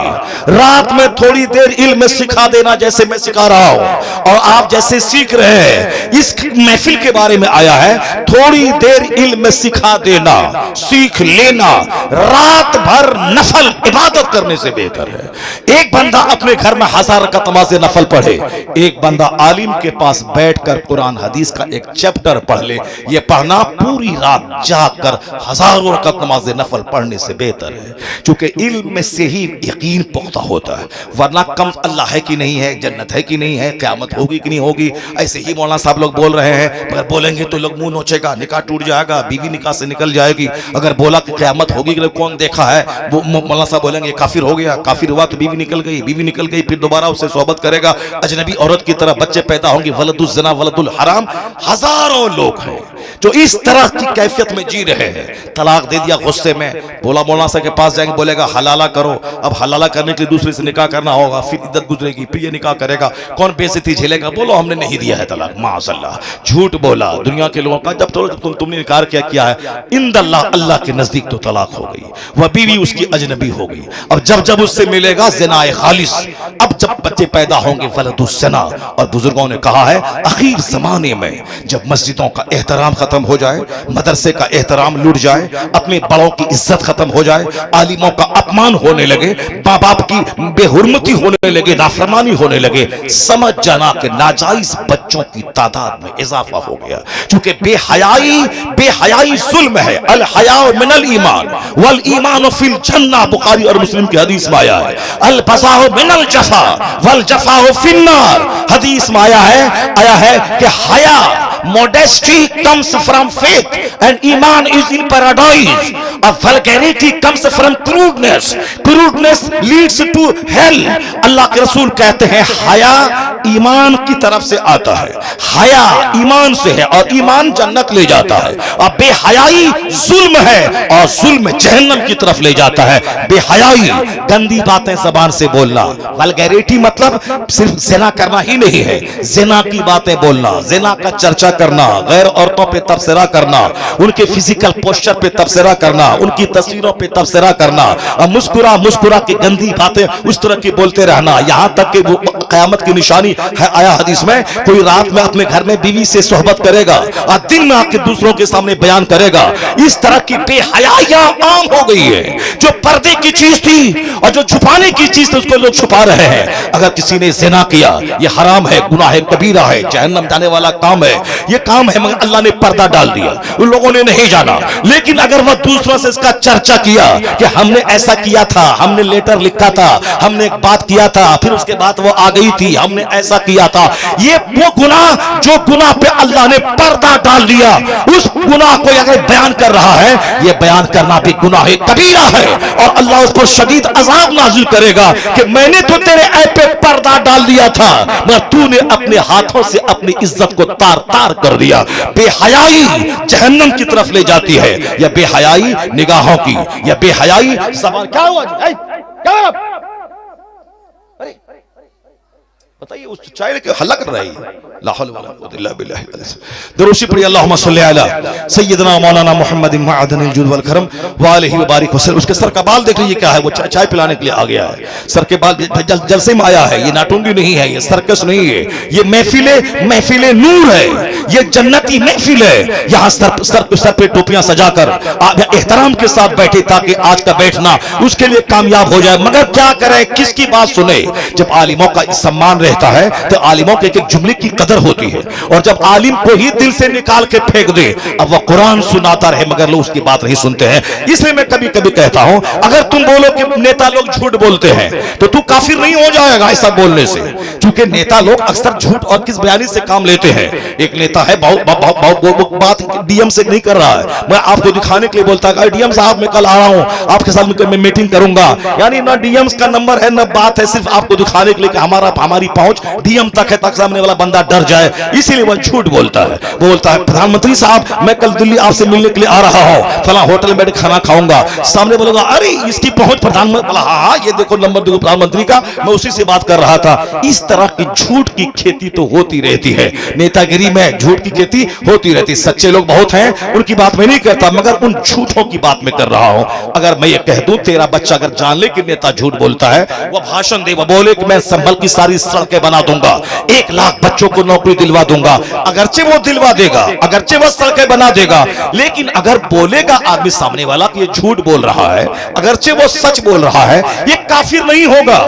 रात में थोड़ी देर इल्म सिखा देना, जैसे मैं सिखा रहा हूं और आप जैसे सीख रहे हैं। इस महफिल के बारे में आया है थोड़ी देर इल्म सिखा देना, सीख लेना, रात भर नफल इबादत करने से बेहतर है। एक बंदा अपने घर में 1000 रकत नमाज नफल पढ़े, एक बंदा आलिम के पास बैठकर कुरान हदीस का एक चैप्टर पढ़ ले, यह पढ़ना पूरी रात जाकर 1000 रकत नमाज नफल पढ़ने से बेहतर है। क्योंकि इल्म से ही यकीन पुख्ता होता है, वरना कम अल्लाह है कि नहीं है, जन्नत है कि नहीं है, क़यामत होगी कि नहीं होगी, ऐसे ही मौलाना साहब लोग बोल रहे हैं, मगर बोलेंगे तो लोग मुंह नोचेगा, निकाह टूट जाएगा, बीवी निकाह से निकल जाएगी। अगर बोला कि क़यामत होगी कि कौन देखा है, वो मौलाना साहब बोलेंगे काफिर हो गया, काफिर हुआ तो बीवी निकल गई, बीवी निकल गई फिर दोबारा उससे सोहबत करेगा, अजनबी औरत की तरह बच्चे पैदा होंगे, वलदुल ज़ना वलदुल हराम। हजारों लोग हैं जो इस तरह की कैफियत में जी रहे हैं। तलाक दे दिया गुस्से में, बोला मौलाना साहब के पास जाएंगे, बोलेगा हलाला करो। अब हलाला करने के लिए दूसरे से निकाह करना होगा, फिर इद्दत गुजरेगी, फिर ये निकाह करेगा, कौन बेइज्जती झेलेगा? बोलो हमने नहीं दिया है तलाक, माशअल्लाह, झूठ बोला दुनिया के लोगों का। जब तुमने इनकार क्या किया है, इंदल्लाह, अल्लाह के नजदीक तो तलाक हो गई, वह बीवी उसकी अजनबी हो गई। अब जब उससे मिलेगा ज़िनाए खालिस, अब जब बच्चे पैदा होंगे वलदुस ज़ना। और बुजुर्गों ने कहा है आखिर जमाने में जब मस्जिदों का एहतराम खत्म हो जाए, मदरसे का एहतराम लूट जाए, अपने बड़ों की इज्जत खत्म हो जाए, आलिमों का अपमान होने लगे, माँ बाप की बेहुरमती होने लगे, नाफरमानी होने लगे, समझ जाना कि नाजायज बच्चों की तादाद में इजाफा हो गया। क्योंकि बेहयाई जुल्म है। अल हयाउ मिनल ईमान वल ईमानु फिल जन्नह, बुखारी और मुस्लिम की हदीस में आया है। अल बज़ाउ मिनल जफ़ा वल जफ़ाउ फिन्नार, हदीस में आया है कि हया, modesty comes from faith and iman is in paradise. A vulgarity comes from crudeness leads to hell. अल्लाह के रसूल कहते हैं हया ईमान की तरफ से आता है, हया ईमान से है और ईमान जन्नत ले जाता है। और बेहयाई जुल्म है और जुल्म जहन्नम की तरफ ले जाता है। बेहयाई गंदी बातें जबान से बोलना, वल्गैरिटी मतलब सिर्फ ज़िना करना ही नहीं है, ज़िना की बातें बोलना, ज़िना का चर्चा करना, गैर औरतों पे तबसरा करना, उनके फिजिकल पोस्चर पे तबसरा करना, उनकी तस्वीरों पे तबसरा करना, और मुस्कुरा के गंदी बातें उस तरह की बोलते रहना, यहां तक कि वो क़यामत की निशानी है। आया हदीस में, कोई रात में अपने घर में बीवी से सोहबत करेगा और दिन में आके दूसरों के सामने बयान करेगा। इस तरह की बेहयाइयां आम हो गई है। जो पर्दे की चीज थी और जो छुपाने की चीज थी उसको लोग छुपा रहे हैं। अगर किसी ने ज़िना किया, ये हराम है, गुनाह है, कबीरा है, जहन्नम जाने वाला काम है, ये काम है, मगर अल्लाह ने पर्दा डाल दिया, उन लोगों ने नहीं जाना। लेकिन अगर वह दूसरों से इसका चर्चा किया कि हमने ऐसा किया था, हमने लेटर लिखा था, हमने एक बात किया था, फिर उसके बाद वो आ गई थी, हमने ऐसा किया था, ये वो गुनाह जो गुनाह पे अल्लाह ने पर्दा डाल दिया, उस गुनाह को अगर बयान कर रहा है, ये बयान करना भी गुनाह कबीरा है और अल्लाह उस पर शदीद अज़ाब नाज़िल करेगा कि मैंने तो तेरे ऐप पे पर्दा डाल दिया था, मगर तूने अपने हाथों से अपनी इज्जत को तार तार कर दिया। बेहयाई जहन्नम की तरफ ले जाती है, या बेहयाई निगाहों की, या बेहयाई ज़बान। क्या हुआ जी? क्या बताइए, उस चाइल्ड के हल्ला कर रही है। ला हौला वला कुव्वता इल्ला बिल्लाह। दरूद पढ़िए, अल्लाहुम्मा सल्ली अला सय्यिदना मौलाना मुहम्मद मअदनिल जुद वल करम व आलिहि व बारिक वसल्लम। उसके सर का बाल देख लीजिए क्या है, वो चाय पिलाने के लिए आ गया है। सर के बाल जलसे में आया है, ये नाटुंगी नहीं है, ये सर्कस नहीं है, ये महफिले नूर है, ये जन्नती महफिल है। यहाँ सर पे टोपियां सजाकर आप एहतराम के साथ बैठे ताकि आज का बैठना उसके लिए कामयाब हो जाए। मगर क्या करें, किसकी बात सुने? जब आलिमों का सम्मान रहता है तो आलिमों के एक जुमले की कदर होती है, और जब आलिम को ही दिल से निकाल के फेंक दे, अब वह कुरान सुनाता रहे मगर लोग उसकी बात नहीं सुनते हैं। इसलिए मैं कभी कभी कहता हूं, अगर तुम बोलो कि नेता लोग झूठ बोलते हैं तो तू काफिर नहीं हो जाएगा ऐसा बोलने से, क्योंकि नेता लोग अक्सर झूठ और किस बयानी से काम लेते हैं। एक नेता कहता है बहुत बात डीएम से नहीं कर रहा है, मैं आपको दिखाने के लिए बोलता है डीएम साहब मैं कल आ रहा हूं, आपके साथ मैं मीटिंग करूंगा। यानी ना डीएम का नंबर है ना बात है, सिर्फ आपको दिखाने के लिए कि हमारी पहुंच डीएम तक है, तक सामने वाला बंदा डर जाए, इसीलिए वह झूठ बोलता है। वो बोलता है प्रधानमंत्री साहब मैं कल दिल्ली आपसे मिलने के लिए आ रहा हूं, फला होटल में बैठ खाना खाऊंगा। सामने बोलेगा अरे इसकी पहुंच प्रधानमंत्री, हाँ ये देखो नंबर देखो प्रधानमंत्री का, मैं उसी से बात कर रहा था। इस तरह की झूठ की खेती तो होती रहती है, नेतागिरी में झूठ की खेती होती रहती। सच्चे लोग बहुत हैं, उनकी बात मैं नहीं करता, मगर उन झूठों की बात मैं कर रहा हूं। अगर मैं ये कह दूं तेरा बच्चा अगर जान ले कि नेता झूठ बोलता है, वह भाषण दे, वह बोले कि मैं संभल की सारी सड़कें बना दूंगा, 1 लाख बच्चों को नौकरी दिलवा दूंगा, अगरचे वो दिलवा देगा, अगरचे वो सड़कें बना देगा, लेकिन अगर बोलेगा आदमी सामने वाला कि ये झूठ बोल रहा है, अगरचे वो सच बोल रहा है, ये काफिर नहीं होगा।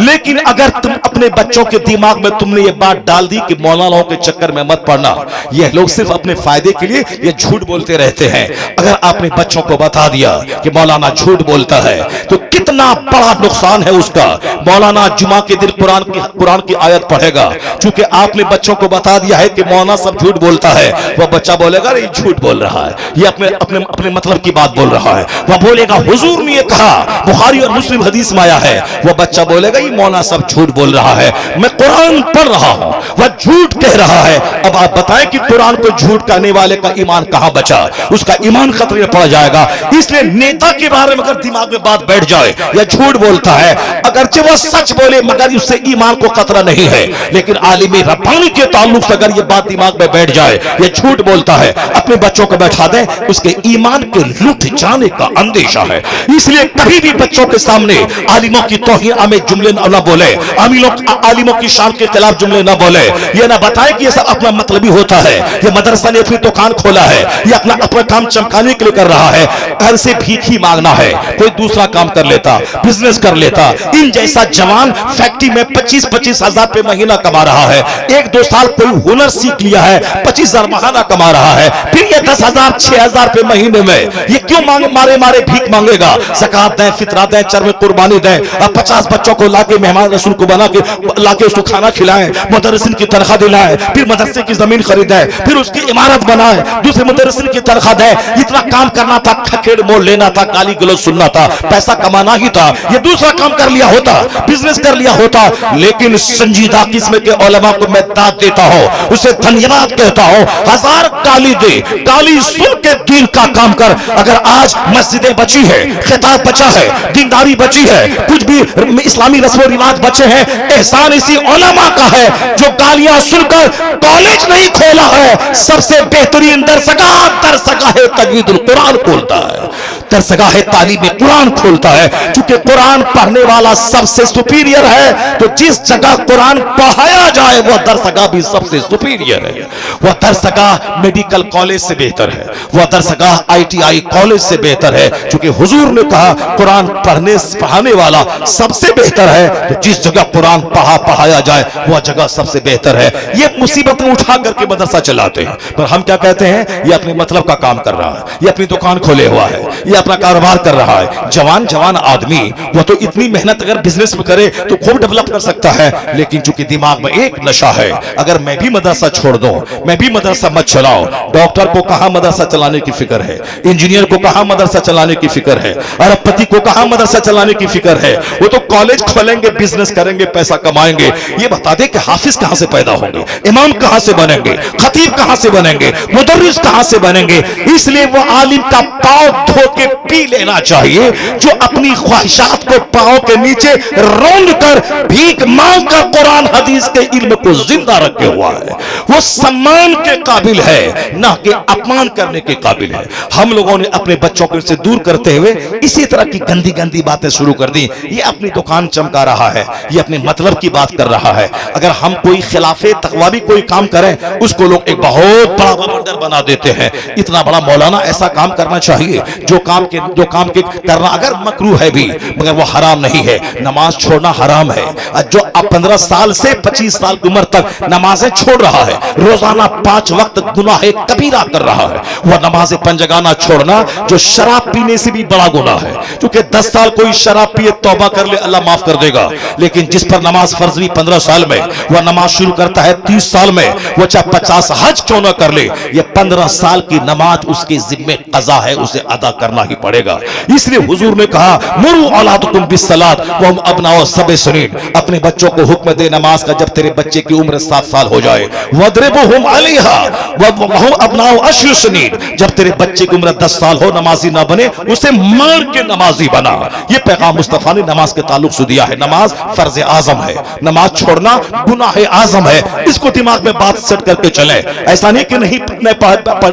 लेकिन अगर तुम अपने बच्चों के दिमाग में तुमने ये बात डाल दी कि मौलानाओं के चक्कर में मत पड़ना, ये लोग सिर्फ अपने फायदे के लिए ये झूठ बोलते रहते हैं, अगर आपने बच्चों को बता दिया कि मौलाना झूठ बोलता है तो कितना बड़ा नुकसान है उसका। मौलाना जुमा के दिन कुरान की आयत पढ़ेगा, क्योंकि आपने बच्चों को बता दिया है कि मौलाना सब झूठ बोलता है, वह बच्चा बोलेगा ये झूठ बोल रहा है, ये अपने मतलब की बात बोल रहा है। वह बोलेगा हुजूर ने ये कहा, बुखारी और मुस्लिम हदीस में आया है, वह बच्चा बोलेगा ये मौलाना सब झूठ बोल रहा है, मैं कुरान पढ़ रहा हूं, वह झूठ कह रहा है। अब आप बताएं कि कुरान को झूठ कहने वाले का ईमान कहां बचा, उसका ईमान खतरे में पड़ जाएगा। इसलिए नेता के बारे में अगर दिमाग में बात बैठ जाए या झूठ बोलता है, अगरचे वह सच बोले मगर उससे ईमान को खतरा नहीं है, लेकिन आलिम रब्बानी के ताल्लुक से अगर यह बात दिमाग में बैठ जाए, यह झूठ बोलता है, अपने बच्चों को बैठा दें, उसके ईमान के लुट जाने का अंदेशा है। इसलिए कभी भी बच्चों के सामने आलिमों की तौहीन में जुमले न बोले, आलिमों की शान के खिलाफ जुमले न बोले, यह ना बताए कि यह सब अपना मतलबी होता है, यह मदरसा ने अपनी दुकान खोला है, यह अपना काम चमकाने के लिए कर रहा है, घर से भीख ही मांगना है, कोई दूसरा काम कर लेता, बिजनेस कर लेता। इन जैसा जवान फैक्ट्री में 25-25 हजार रुपए महीना कमा रहा है, 1-2 साल कोई हुनर सीख लिया है, 25,000 महीना कमा रहा है, फिर ये 10,000 6,000 रुपए महीने में ये क्यों मारे भीख मांगेगा। ज़कात दें, फितरा दें, चरम कुर्बानी दें, अब 50 बच्चों को लाके मेहमान रसूल को बना के लाके उसको खाना खिलाएं, मुदर्रिसिन की तनख्वाह दिलाएं, फिर मदरसे की जमीन खरीदें, फिर उसकी इमारत बनाएं, दूसरे मुदर्रिसिन की तनख्वाह दें। इतना काम करना था, खखेड़ मोड़ लेना था, गाली गलौज सुनना था, पैसा कमाना ही था, ये दूसरा काम कर लिया होता, बिजनेस कर लिया होता। लेकिन संजीदा किस्म के उलमा को मैं दाद देता हूं, उसे धन्यवाद कहता हूं, 1000 गाली दे, गाली सुन के दीन का काम कर। अगर आज मस्जिदें बची है, खिताब बचा है, दीनदारी बची है, कुछ भी इस्लामी रस्म रिवाज बचे हैं, एहसान इसी उलमा का है जो गालियां सुनकर कॉलेज नहीं खोला है, सबसे बेहतरीन दरसगाह तजवीदुल कुरान खोलता है, दरसगाह तालीम कुरान खोलता है, क्योंकि कुरान पढ़ने वाला सबसे सुपीरियर है। तो जिस जगह कुरान पढ़ाया जाए वह दरसगाह भी सबसे सुपीरियर है, वह दरसगाह मेडिकल कॉलेज से बेहतर है, वह दरसगाह ITI कॉलेज से बेहतर है, क्योंकि हुजूर ने कहा कुरान पढ़ाने वाला सबसे बेहतर है। तो जिस जगह कुरान पढ़ाया जाए वह जगह सबसे बेहतर है। ये मुसीबत उठा करके मदरसा चलाते हैं, पर हम क्या कहते हैं, ये अपने मतलब का काम कर रहा है, ये अपनी दुकान खोले हुआ है, ये अपना कारोबार कर रहा है। जवान आदमी वह तो इतनी मेहनत अगर बिजनेस में करे तो खूब डेवलप कर सकता है, लेकिन चूंकि दिमाग में एक नशा है, अगर मैं भी मदरसा छोड़ दूं, मैं भी मदरसा मत चलाओ। डॉक्टर को कहां मदरसा चलाने की फिक्र है, इंजीनियर को कहां मदरसा चलाने की फिक्र है, अरबपति को कहां मदरसा चलाने की फिक्र है। वो तो कॉलेज खोलेंगे, बिजनेस करेंगे, पैसा कमाएंगे। ये बता दे कि हाफिज कहां से पैदा होंगे, इमाम कहां से बनेंगे, खतीब कहां से बनेंगे, मुदर्रिस कहां से बनेंगे। इसलिए वो आलिम का पांव धो के पी लेना चाहिए जो अपनी ख्वाहिशात को पांव के नीचे रौंद कर भीख मांग कर कुरान हदीस के इल्म को जिंदा रखे हुआ है। वो सम्मान के काबिल है, ना कि अपमान करने के काबिल है। हम लोगों ने अपने बच्चों को इससे दूर करते हुए इसी तरह की गंदी गंदी बातें शुरू कर दी। ये अपनी दुकान चमका रहा है, ये अपने मतलब की बात कर रहा है। अगर हम कोई खिलाफे तकवा भी कोई काम करें, उसको लोग एक बहुत बड़ा बवंडर बना देते हैं। इतना बड़ा मौलाना ऐसा काम करना चाहिए जो काम के करना अगर मकरूह है भी, मगर वो हराम नहीं है। नमाज छोड़ना हराम है। जो अब 15 साल से 25 साल की उम्र तक नमाजें छोड़ रहा है, रोजाना 5 वक्त गुनाह कबीरा कर रहा है, वह नमाज पंजगाना छोड़ना जो शराब पीने से भी बड़ा गुनाह है। क्योंकि 10 साल कोई शराब पिए तौबा कर ले, अल्लाह माफ कर देगा। लेकिन जिस पर नमाज फर्ज भी 15 साल में, वह नमाज शुरू करता है 30 साल में, वह चाहे 50 हज क्यों ना कर ले, ये 15 साल की नमाज उसके जिम्मे कज़ा है, उसे अदा करना ही पड़ेगा। इसलिए हुजूर ने कहा मुरु औलादकुम बिस्सलात व हम अबनाओ सबे सुनीन, अपने बच्चों को हुक्म दे नमाज का जब तेरे बच्चे की उम्र 7 साल हो जाए। वदरिबुहुम अलैहा व हम अबनाओ अश्र सुनीन, जब तेरे बच्चे की उम्र 10 साल हो नमाजी ना बने उसे मार के नमाजी बना। ये पैगाम मुस्तफा ने नमाज के ताल्लुक से दिया है। नमाज फर्ज आजम है, नमाज छोड़ना गुनाह आजम है। इसको दिमाग में बात सेट करके चले। ऐसा नहीं कि नहीं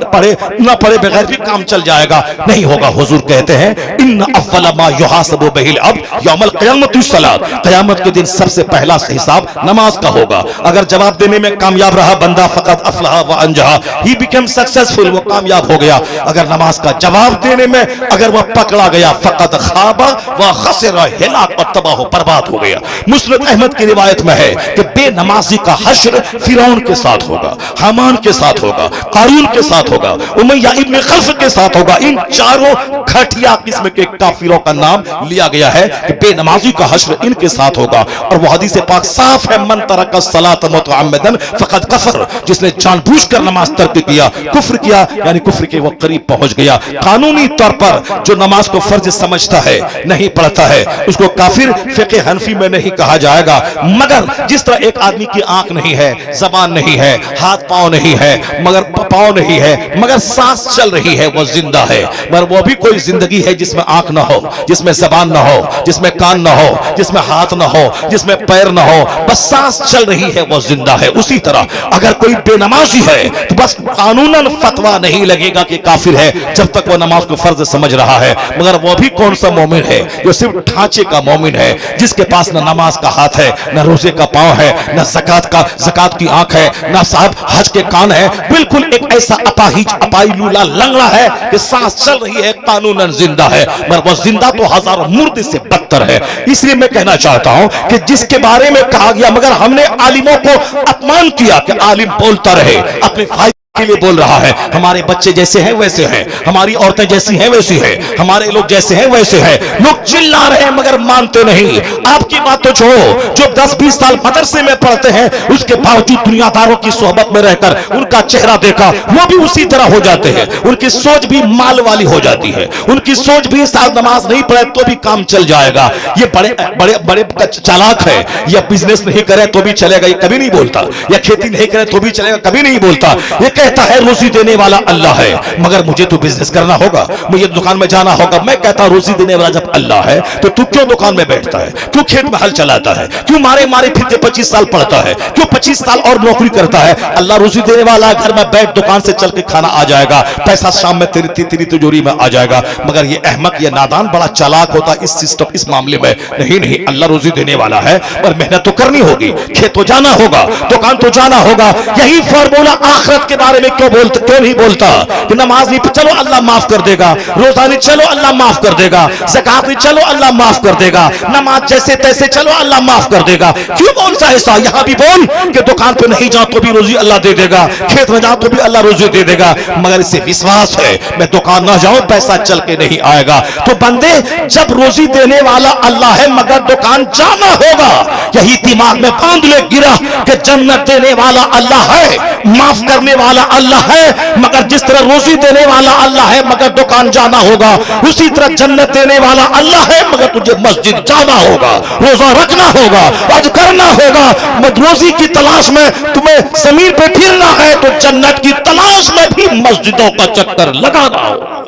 पढ़े ना पढ़े बगैर भी काम चल जाएगा, नहीं होगा। हुजूर कहते हैं इन्न अव्वल मा युहासबु बिहिल अब यौमल क़यामति सलात, क़यामत के दिन सबसे पहला हिसाब नमाज का होगा। अगर जवाब देने में कामयाब रहा बंदा फ़क़द अफ़लहा व अंजहा, ही बिकेम सक्सेसफुल, वो कामयाब हो गया। अगर नमाज का जवाब देने में अगर वह पकड़ा गया फ़क़द खाबा व खसरा, हिलाक और तबाह बर्बाद हो गया। मुस्नद अहमद की रिवायत में है कि बेनमाजी का हश्र फिरौन के साथ होगा, हामान के साथ होगा, कारून के साथ होगा, उमय्या इब्न खल्फ के साथ होगा। इन चारों घटिया किस्म के काफिरों का नाम लिया गया है कि बेनमाजी का हश्र इनके साथ होगा। और वह हदीस पाक साफ है, मन तरका सलात मुतअम्मिदन फ़क़द कफ़र, जिसने जानबूझकर नमाज तर्क किया कुफ्र किया, यानी कुफ्र के वो करीब पहुंच गया। कानूनी तौर पर जो नमाज को फर्ज समझता है नहीं पढ़ता है उसको काफिर फ़िक़्ह हनफी में नहीं कहा जाएगा। मगर जिस तरह एक आदमी की आंख नहीं है, जबान नहीं है, हाथ पांव नहीं है, मगर पांव नहीं है, मगर सांस चल रही है, वो जिंदा है। मगर वो भी कोई जिंदगी है जिसमें आंख ना हो, जिसमें जबान ना हो, जिसमें कान ना हो, जिसमें हाथ ना हो, जिसमें पैर ना हो, बस सांस चल रही है, वो जिंदा है। उसी तरह अगर कोई बेनमाजी है तो बस कानूनन फतवा नहीं लगेगा कि काफिर है जब तक वो नमाज को फर्ज समझ रहा है। मगर वो भी कौन सा मोमिन है जो सिर्फ ढांचे का मोमिन है, जिसके पास न नमाज का हाथ है, न रोजे का पांव है, न ज़कात की आंख है, न साहब हज के कान है, बिल्कुल एक ऐसा अपाहिज अपाइलूला लंगड़ा है कि सांस चल रही है, कानूनन जिंदा है, मगर वो जिंदा तो हजारों मुर्दे से बदतर है। इसलिए मैं कहना चाहता हूं कि जिसके बारे में कहा गया मगर हमने आलिमों को अपमान किया कि आलिम बोलता रहे, अपने फायदे के लिए बोल रहा है, हमारे बच्चे जैसे हैं वैसे हैं, हमारी औरतें जैसी हैं वैसी हैं, हमारे लोग जैसे हैं वैसे हैं। लोग चिल्ला रहे हैं मगर मानते नहीं। आपकी बात तो छोड़ो, जो 10-20 साल मदरसे में पढ़ते हैं उसके बावजूद दुनियादारों की सोहबत में रहकर उनका चेहरा देखा वो भी उसी तरह हो जाते हैं। उनकी सोच भी माल वाली हो जाती है, उनकी सोच भी साथ नमाज नहीं पढ़े तो भी काम चल जाएगा। ये बड़े बड़े बड़े चालाक है, या बिजनेस नहीं करे तो भी चलेगा, ये कभी नहीं बोलता, या खेती नहीं करे तो भी चलेगा, कभी नहीं बोलता। ये कहता है रोजी देने वाला अल्लाह है, मगर मुझे तो बिजनेस करना होगा, मुझे दुकान में जाना होगा। मैं कहता हूं रोजी देने वाला जब अल्लाह है तो तू क्यों दुकान में बैठता है, क्यों खेत में हल चलाता है, क्यों मारे मारे फिरते 25 साल पढ़ता है, क्यों 25 साल और नौकरी करता है। अल्लाह रोजी देने वाला, घर में बैठ दुकान से चल के खाना आ जाएगा, पैसा शाम में तेरी तिजोरी में आ जाएगा। मगर ये अहमक, ये नादान बड़ा चालाक होता है इस सिस्टम, इस मामले में। नहीं, अल्लाह रोजी देने वाला है और मेहनत तो करनी होगी, खेत तो जाना होगा, दुकान तो जाना होगा। यही फॉर्मूला आखिरत के बारे में क्यों नहीं बोलता कि नमाज नहीं, चलो अल्लाह माफ कर देगा, रोजा नहीं, चलो अल्लाह माफ कर देगा, ज़कात नहीं, चलो अल्लाह माफ कर देगा, नमाज जैसे तैसे चलो अल्लाह माफ कर देगा। क्यों बोलता है ऐसा? यहां भी बोल कि दुकान पे नहीं जाओ तो भी रोजी अल्लाह दे देगा, खेत में जाओ तो भी अल्लाह रोजी दे देगा, मगर इससे विश्वास है मैं दुकान ना जाऊं पैसा चल के नहीं आएगा। तो बंदे, जब रोजी देने वाला अल्लाह है मगर दुकान जाना होगा, यही दिमाग में बांध ले गिरा कि जन्नत देने वाला अल्लाह है, माफ करने वाला अल्लाह है, मगर जिस तरह रोजी देने वाला अल्लाह है मगर दुकान जाना होगा, उसी तरह जन्नत देने वाला अल्लाह है मगर तुझे मस्जिद जाना होगा, रोजा रखना होगा, हज करना होगा। मगर रोजी की तलाश में तुम्हें जमीन पे फिरना है तो जन्नत की तलाश में भी मस्जिदों का चक्कर लगाना होगा।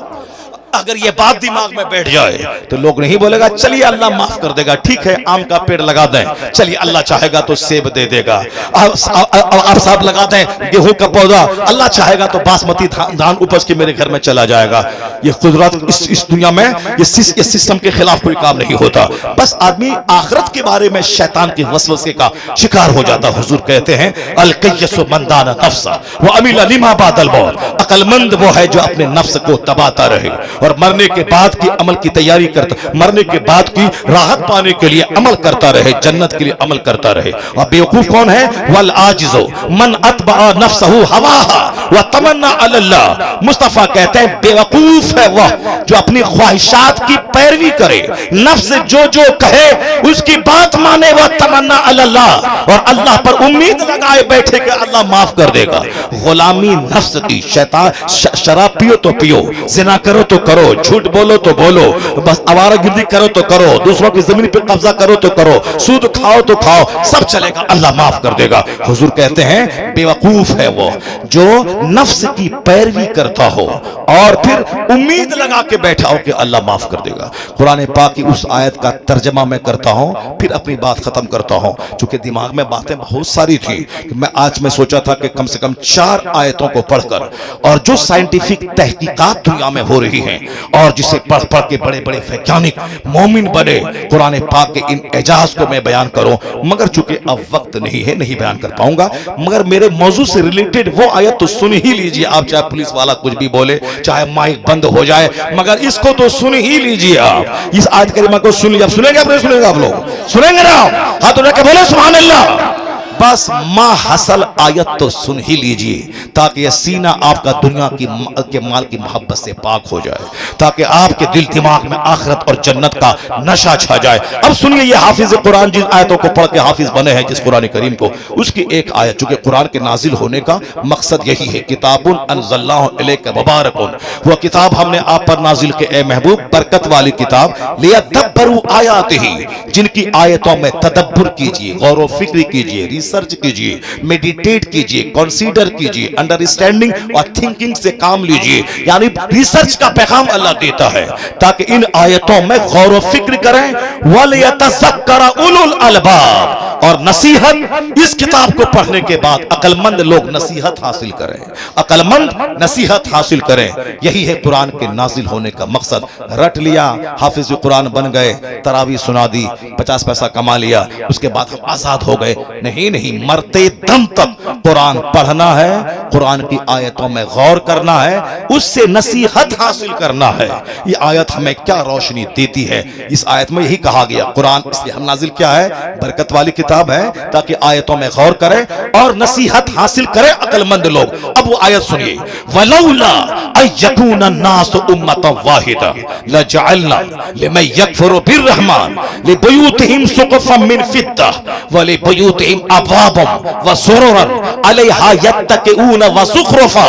अगर ये बात दिमाग में बैठ जाए तो लोग नहीं बोलेगा चलिए अल्लाह माफ कर देगा, ठीक है आम का पेड़ लगा दें, चलिए अल्लाह चाहेगा तो सेब दे देगा, आप साहब लगा दें गेहूं का पौधा, अल्लाह चाहेगा तो बासमती धान उपज के मेरे घर में चला जाएगा। ये कुदरत इस दुनिया में ये सिस्टम के खिलाफ कोई काम नहीं होता। बस आदमी आखिरत के बारे में शैतान के वसवसे का शिकार हो जाता। हुजूर कहते हैं अल कय्यसु मन दाना नफ्सा व अमिल लिमा बादल मौत, अक्लमंद वो है जो अपने नफ्स को दबाता रहे और मरने के बाद की अमल की तैयारी करता, मरने के बाद की राहत पाने के लिए अमल करता रहे, जन्नत के लिए अमल करता रहे। और बेवकूफ कौन है? वल आजिज़ो मन अतबा नफ्सहु हवाहा व तमन्ना अल्लाह। मुस्तफा कहते हैं बेवकूफ है वह जो अपनी ख्वाहिशात की पैरवी करे, नफ्स जो जो कहे उसकी बात माने, वह तमन्ना अल्लाह, और अल्लाह पर उम्मीद लगाए बैठे कि अल्लाह माफ कर देगा। गुलामी नफ्स की, शैतान, शराब पियो तो पियो, जिना करो तो करो, झूठ बोलो तो बोलो, बस आवारागिर्दी करो तो करो, दूसरों की जमीन पर कब्जा करो तो करो, सूद खाओ तो खाओ, सब चलेगा, अल्लाह माफ कर देगा। हुजूर कहते हैं बेवकूफ है वो जो नफ्स की पैरवी करता हो और फिर उम्मीद लगा के बैठा हो कि अल्लाह माफ कर देगा। कुरान पाक की उस आयत का तर्जमा मैं करता हूं, फिर अपनी बात खत्म करता हूं। चूंकि दिमाग में बातें बहुत सारी थी, मैं सोचा था कि कम से कम 4 आयतों को पढ़कर, और जो साइंटिफिक तहकीकात दुनिया में हो रही हैं और जिसे पढ़ पढ़ के बड़े बड़े वैज्ञानिक मोमिन बने, कुरान पाक के इन एजाज को मैं बयान करूं, मगर चूंकि अब वक्त नहीं है, नहीं बयान कर पाऊंगा। मगर मेरे मौजू से रिलेटेड वो आयत तो सुन ही लीजिए आप, चाहे पुलिस वाला कुछ भी बोले, चाहे माइक बंद हो जाए, मगर इसको तो सुन ही लीजिए आप। इस आयत करीमा को सुन लीजिए। सुनेंगे आप नहीं सुनेंगे? आप लोग सुनेंगे ना? हाथ उठा के बोले सुभान अल्लाह। बस माँ हसल आयत तो सुन ही लीजिए ताकि यह सीना आपका दुनिया के माल की मोहब्बत से पाक हो जाए, ताकि आपके दिल दिमाग में आखिरत और जन्नत का नशा छा जाए। अब सुनिए, ये हाफिज कुरान जिन आयतों को पढ़ के हाफिज बने हैं जिस कुरान करीम को, उसकी एक आयत, चूंकि कुरान के नाजिल होने का मकसद यही है, किताबुन अनज़लनाहु इलैका मुबारकुन, वह किताब हमने आप पर नाजिल के ए महबूब, बरकत वाली किताब, लियदब्बरू आयातिही, जिनकी आयतों में तदब्बुर कीजिए, गौर व फिक्र कीजिए, रिसर्च कीजिए, मेडिटेट कीजिए, कंसीडर कीजिए, अंडरस्टैंडिंग और थिंकिंग से काम लीजिए। यानी रिसर्च का पैगाम अल्लाह देता है ताकि इन आयतों में गौर व फिक्र करें। वलियतज़क्कर उलुल अलबाब, और नसीहत, इस किताब को पढ़ने के बाद अकलमंद लोग नसीहत हासिल करें, अकलमंद नसीहत हासिल करें। यही है कुरान के नाजिल होने का मकसद। रट लिया, हाफिज कुरान बन गए, तरावी सुना दी, 50 पैसा कमा लिया, उसके बाद हम आजाद हो गए? नहीं नहीं, मरते दम तक कुरान पढ़ना है, कुरान की आयतों में गौर करना है, उससे नसीहत हासिल करना है। ये आयत हमें क्या रोशनी देती है? इस आयत में यही कहा गया, कुरान इसलिए हम नाजिल क्या है, बरकत वाली किताब है, ताकि आयतों में गौर करें और नसीहत हासिल करें अकलमंद लोग। अब वो आयत सुनिए, वलौला अयकून अन्नास उम्मतन वाहिदा लजअलना लिमन यकफुरु बिर्रहमान लिबुयूतिहिम सुक़फन मिन फिद्दा व लिबुयूतिहिम अबवाबन व सुरुरन अलैहा यत्तकिऊन व ज़ुख़रुफा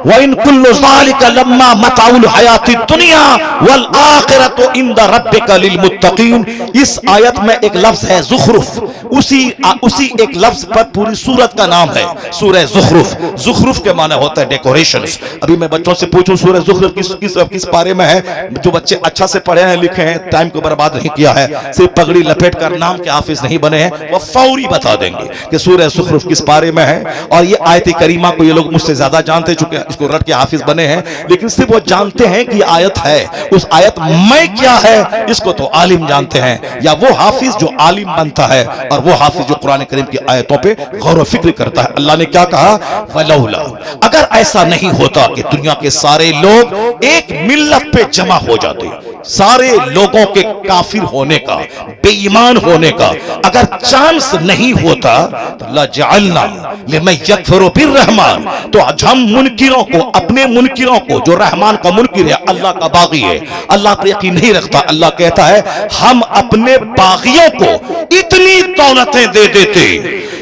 व इन कुल्लु ज़ालिका लम्मा मताउल हयातिद दुनिया वल आखिरतु इंदा रब्बिका लिल मुत्तकीन। इस आयत में एक लफ्ज है ज़ुख़रुफ, उसी एक लफ्ज पर पूरी सूरत का नाम है, सूरह ज़ुख़रुफ। ज़ुख़रुफ के माने होता है डेकोरेशंस। अभी मैं बच्चों से पूछूं सूरह ज़ुख़रुफ किस पारे में है, जो बच्चे अच्छा से पढ़े हैं, लिखे हैं, टाइम को बर्बाद नहीं किया है, सिर्फ पगड़ी लपेट कर नाम के हाफिज नहीं बने हैं, वो फौरी बता देंगे कि सूरह ज़ुख़रुफ किस पारे में है। और ये आयत करीमा को ये लोग मुझसे ज्यादा जानते, चुके इसको रट के हाफिज बने हैं, लेकिन सिर्फ वो जानते हैं कि आयत है। उस आयत में क्या है इसको तो आलिम जानते हैं, या वो हाफिज जो आलिम बनता है और वो हाफिज जो कुरान करीम की आयतों पे गौर व फिक्र करता है। अल्लाह ने क्या कहा, वलौला, अगर ऐसा नहीं होता कि दुनिया के सारे लोग एक मिल्लत पे जमा हो जाते, सारे लोगों के काफिर होने का, बेईमान होने का अगर चांस नहीं होता, तो लजअलना लिमन यकफुरु बिर्रहमान, तो हम मुनकिरों को, अपने मुनकिरों को, जो रहमान का मुनकिर है, अल्लाह का बागी है, अल्लाह पर यकीन नहीं रखता, अल्लाह कहता है हम अपने बागियों को इतनी दौलतें दे देते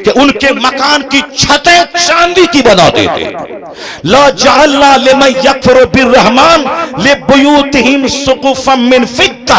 कि उनके मकान की छतें चांदी की बना देते। लजअलना लिमन यकफुरु बिर्रहमान लिबुयूतिहिम सुक़फन मिन फिद्दा,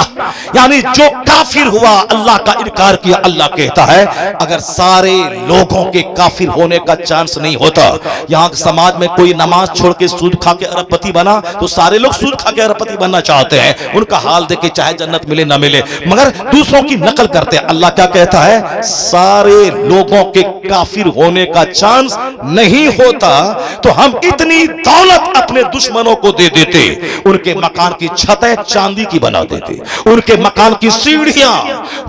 यानी जो काफिर हुआ, अल्लाह का इनकार किया, अल्लाह कहता है अगर सारे लोगों के काफिर होने का चांस नहीं होता, यहाँ समाज में कोई नमाज छोड़ के सूद खा के अरबपति बना तो सारे लोग सूद खा के अरबपति बनना चाहते हैं, उनका हाल देख के चाहे जन्नत मिले ना मिले, मगर दूसरों की नकल करते हैं। अल्लाह क्या कहता है, सारे लोगों के काफिर होने का चांस नहीं होता तो हम इतनी दौलत अपने दुश्मनों को दे देते, उनके मकान की छतें चांदी की बना देते, उनके मकान की सीढ़ियां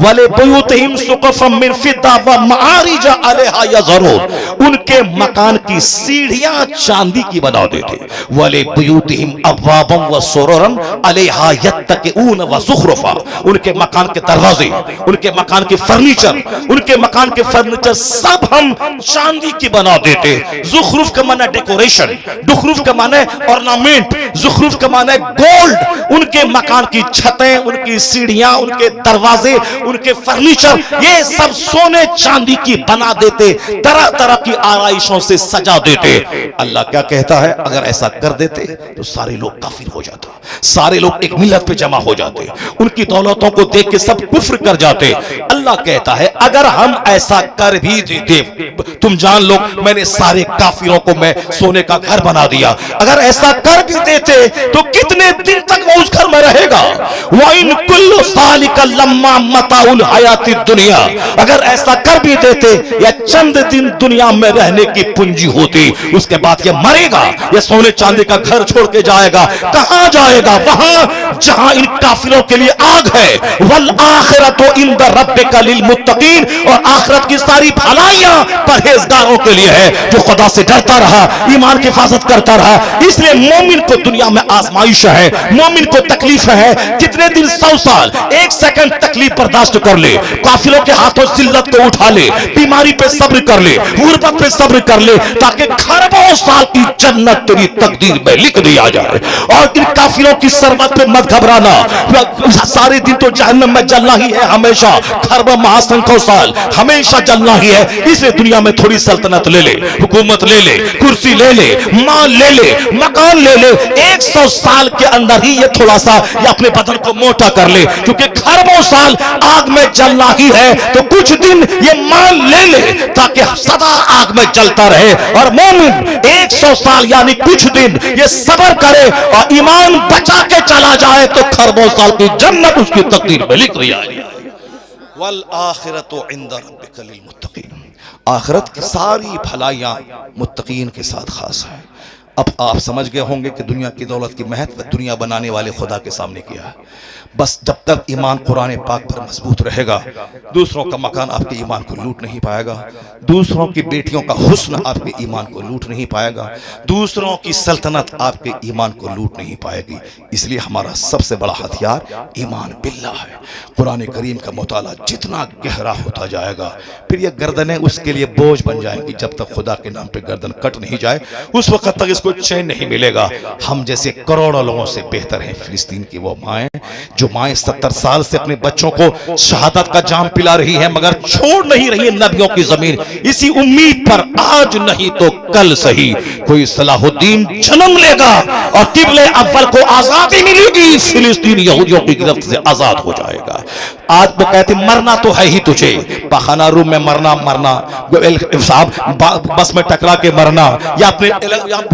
वाले बुयूतिहिम सुक़फ़म मिन फ़िद्दा व मआरिज अलैहा यज़रून, उनके मकान की सीढ़ियां चांदी की बना देते। वाले बुयूतिहिम अब्वाबम व सुरुरन अलैहा यत्तक़ून व ज़ुख़रुफ़ा, उनके मकान के दरवाजे, उनके मकान के फर्नीचर, उनके मकान के फर्नीचर सब हम चांदी की बना देते। ज़ुख़रुफ़ का माने डेकोरेशन, दुख़रुफ़ का माने ऑर्नामेंट, ज़ुख़रुफ़ का माने गोल्ड। उनके मकान की छतें, उनकी सीढ़ियां, उनके दरवाजे, उनके फर्नीचर, ये सब सोने चांदी की बना देते, तरह तरह की आराइशों से सजा देते। अल्लाह क्या कहता है, अगर ऐसा कर देते तो सारे लोग काफिर हो जाते, सारे लोग एक मिल्लत पे जमा हो जाते, उनकी दौलतों को देख के सब कुफ्र कर जाते। अल्लाह कहता है अगर हम ऐसा कर भी देते, तुम जान लो मैंने सारे काफिरों को मैं सोने का घर बना दिया, अगर ऐसा कर भी देते तो कितने दिन तक वो उस घर में रहेगा। वाइन कुल्लु ज़ालिका लम्मा मताउल हयातिद दुनिया, अगर ऐसा कर भी देते या चंद दिन दुनिया में रहने की पूंजी होती, उसके बाद ये मरेगा, ये सोने चांदी का घर छोड़ के जाएगा। कहां जाएगा? वहां जहां इन काफिरों के लिए आग है। वल आखिरतु इंद रब्बिका लिल मुत्तकीन, और आखिरत की सारी भलाइयां परहेजगारों के लिए है, जो खुदा से डरता रहा, ईमान की हिफाजत करता रहा। इसलिए मोमिन को दुनिया में आजमाइश है, मोमिन को तकलीफ है। कितने दिन, 100 साल, 1 सेकंड तकलीफ बर्दाश्त कर ले, काफिरों के हाथों जिल्लत को उठा ले, बीमारी पे सब्र कर ले, गुर्बत पे सब्र कर ले, ताकि खरबों साल की जन्नत तेरी तकदीर में लिख दिया जाए। और इन काफिरों की सरबत पे मत घबराना, सारे दिन तो जहन्नम में जलना ही है हमेशा, खरबों महासंख्यों साल हमेशा जलना ही है। इसलिए दुनिया में थोड़ी सल्तनत ले ले, हुकूमत ले ले, कुर्सी ले ले, माल ले ले, मकान ले ले, 100 साल के अंदर ही ये थोड़ा सा ये अपने बदन को मोटा कर ले, क्योंकि खरबों साल आग में जलना ही है। तो कुछ दिन ये माल ले ले ताकि सदा आग में जलता रहे। और मोमिन 100 साल यानी कुछ दिन ये सब्र करे और ईमान बचा के चला जाए तो खरबों साल की जन्नत उसकी तकदीर में लिख दिया जाए। वल आखिरतु इंद रब्बिका लिल मुत्तकीन, आखिरत की सारी भलाइयां मुत्तकीन के साथ खास है। अब आप समझ गए होंगे कि दुनिया की दौलत की महत्व दुनिया बनाने वाले खुदा के सामने किया है। बस जब तक ईमान कुरान पाक पर मजबूत रहेगा, दूसरों का मकान आपके ईमान को लूट नहीं पाएगा, दूसरों की बेटियों का हुस्न आपके ईमान को लूट नहीं पाएगा, दूसरों की सल्तनत आपके ईमान को लूट नहीं पाएगी। इसलिए हमारा सबसे बड़ा हथियार ईमान बिल्लाह है। कुरान करीम का मुताला जितना गहरा होता जाएगा, फिर ये गर्दनें उसके लिए बोझ बन जाएंगी। जब तक खुदा के नाम पे गर्दन कट नहीं जाए उस वक्त तक इसको चैन नहीं मिलेगा। हम जैसे करोड़ों लोगों से बेहतर हैं फिलिस्तीन की वो माएँ, जो माएँ 70 साल से अपने बच्चों को शहादत का जाम पिला रही हैं, मगर छोड़ नहीं रही है नबियों की जमीन, इसी उम्मीद पर आज नहीं तो कल सही कोई सलाहुद्दीन जन्म लेगा और किबले अव्वल को आजादी मिलेगी, फिलिस्तीन यहूदियों की गिरफ्त से आजाद हो जाएगा। आज वो कहते मरना तो है ही तुझे, पखाना रूम में मरना, साहब बस में टकरा के मरना, या अपने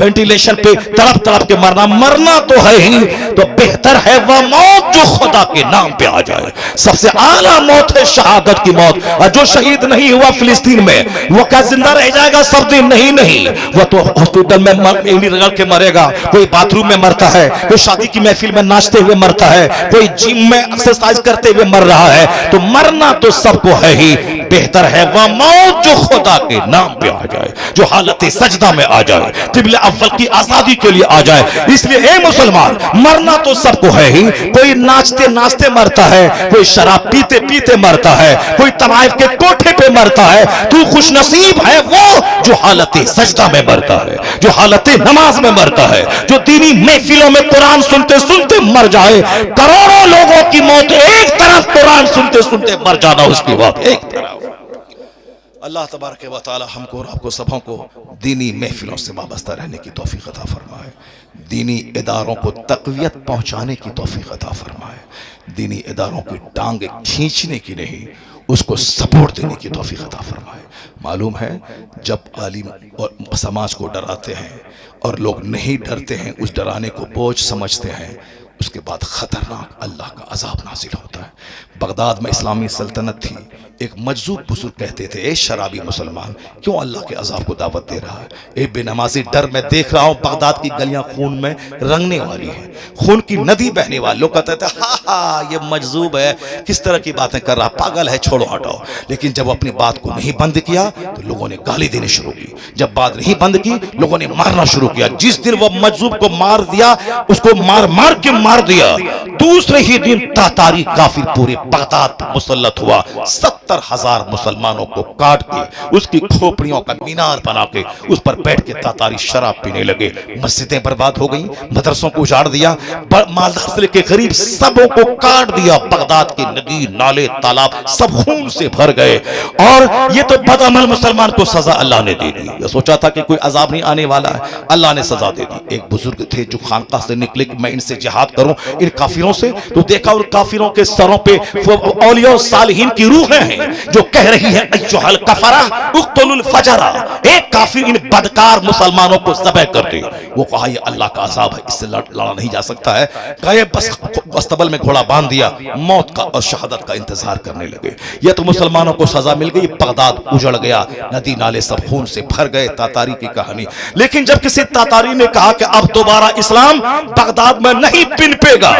वेंटिलेशन पे तड़प तड़प के मरना, मरना तो है ही, तो बेहतर है वह मौत जो खुदा के नाम पे आ जाए। सबसे आला मौत है शहादत की मौत। और जो शहीद नहीं हुआ फिलिस्तीन में वो क्या जिंदा रह जाएगा सब दिन? नहीं नहीं, वो तो हॉस्पिटल में रगड़ के मरेगा, कोई बाथरूम में मरता है, कोई शादी की महफिल में नाचते हुए मरता है, कोई जिम में एक्सरसाइज करते हुए मर रहा है। तो मरना तो सबको है ही, बेहतर है वह मौत जो खुदा के नाम पे आ जाए, जो हालत सजदा में आ जाए, किबले अव्वल की आजादी के लिए आ जाए। इसलिए ए मुसलमान, मरना तो सबको है ही, कोई नाचते नाचते मरता है, कोई शराब पीते पीते मरता है, कोई तवाइफ के कोठे पे मरता है। तू खुशनसीब है वो जो हालत सजदा में मरता है, जो हालत नमाज में मरता है, जो दीनी महफिलों में कुरान सुनते सुनते मर जाए। करोड़ों लोगों की मौत एक तरफ, कुरान सुनते सुनते मर जाना उसकी बात एक तरफ। अल्लाह तबारक व तआला हमको और आपको सबों को दीनी महफिलों से वाबस्ता रहने की तौफीक अता फरमाए, दीनी इदारों को तक़वियत पहुँचाने की तौफीक अता फरमाए, दीनी इदारों की टांग खींचने की नहीं, उसको सपोर्ट देने की तौफीक अता फरमाए। मालूम है जब आलिम और समाज को डराते हैं और लोग नहीं डरते हैं, उस डराने को बोझ समझते हैं, उसके बाद खतरनाक अल्लाह का अजाब नाजिल होता है। बगदाद में इस्लामी सल्तनत थी। एक मजजूब बुजुर्ग कहते थे, ए शराबी मुसलमान, क्यों अल्लाह के अजाब को दावत दे रहा है? ए बेनमाजी, डर मैं देख रहा हूं बगदाद की गलियां खून में रंगने वाली हैं, खून की नदी बहने वाली। लोग कहते थे हा ये मजजूब है, किस तरह की बातें कर रहा, पागल है, छोड़ो हटाओ। लेकिन जब अपनी बात को नहीं बंद किया तो लोगों ने गाली देनी शुरू की। जब बात नहीं बंद की, लोगों ने मारना शुरू किया। जिस दिन वह मजजूब को मार दिया, उसको मार मार के मार दिया, दूसरे ही दिन तातारी काफिर पूरे बगदाद पर मुसल्लत हुआ। 70,000 मुसलमानों को काट के उसकी खोपड़ियों का मीनार बना के उस पर बैठ के तातारी शराब पीने लगे। मस्जिदें बर्बाद हो गई, मदरसों को उजाड़ दिया, मालदार से लेके गरीब सबों को काट दिया। बगदाद की नदी, नाले, तालाब सब खून से भर गए। और ये तो बदअमल मुसलमान को सजा अल्लाह ने दे दी। ये सोचा था कि कोई अजाब नहीं आने वाला है, अल्लाह ने सजा दे दी। एक बुजुर्ग थे जो खानकाह से निकले कि मैं इनसे जिहाद करूं, इन काफिरों से। तो देखा उन काफिरों के सरों पे औलिया और सालिहीन की रूहें हैं जो कह रही है अय्युहल कफरा उक्तुलुल फजरा, एक काफिर इन बदकार मुसलमानों को ज़बह कर दे। वो कहा ये अल्लाह का अजाब है, इससे लड़ा नहीं जा सकता है। गए बस अस्तबल में घोड़ा बांध दिया, मौत का और शहादत का इंतजार करने लगे। ये तो मुसलमानों को सजा मिल गई, बगदाद उजड़ गया, नदी नाले सब खून से भर गए। तातारी की कहानी। लेकिन जब किसी तातारी ने कहा कि अब दोबारा इस्लाम बगदाद में नहीं पिनपेगा,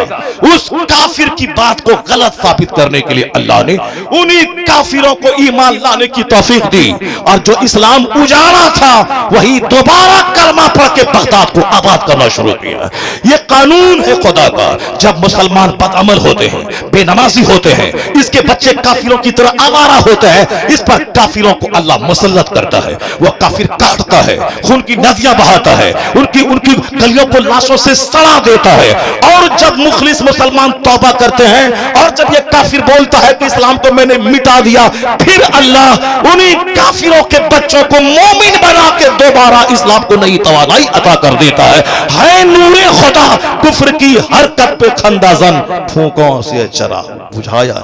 उस काफिर की बात को गलत साबित करने के लिए अल्लाह ने उन्हीं काफिरों को ईमान लाने की तौफीक दी। और जो इस्लाम उजाड़ा था वही दोबारा कलमा पढ़ के बगदाद को आबाद करना शुरू किया। यह कानून है खुदा का। जब मुसलमान बदअमल होते हैं, बेनमाजी होते हैं, इसके बच्चे काफिरों की तरह आवारा होते हैं, इस पर काफिरों को अल्लाह मुसल्लत करता है। वह काफिर काटता है, खून की नदियां बहाता है, उनकी गलियों को लाशों से सड़ा देता है। और जब मुखलिस मुसलमान तौबा करते हैं और जब यह काफिर बोलता है कि इस्लाम को मैंने मिटा दिया, फिर अल्लाह उन्हीं काफिरों के बच्चों को मोमिन बना के दोबारा इस्लाम को नई तवानाई अता कर देता है नूरे खुदा कुफ्र की हरकत पे खंदाजन फूंकों से चरा बुझाया।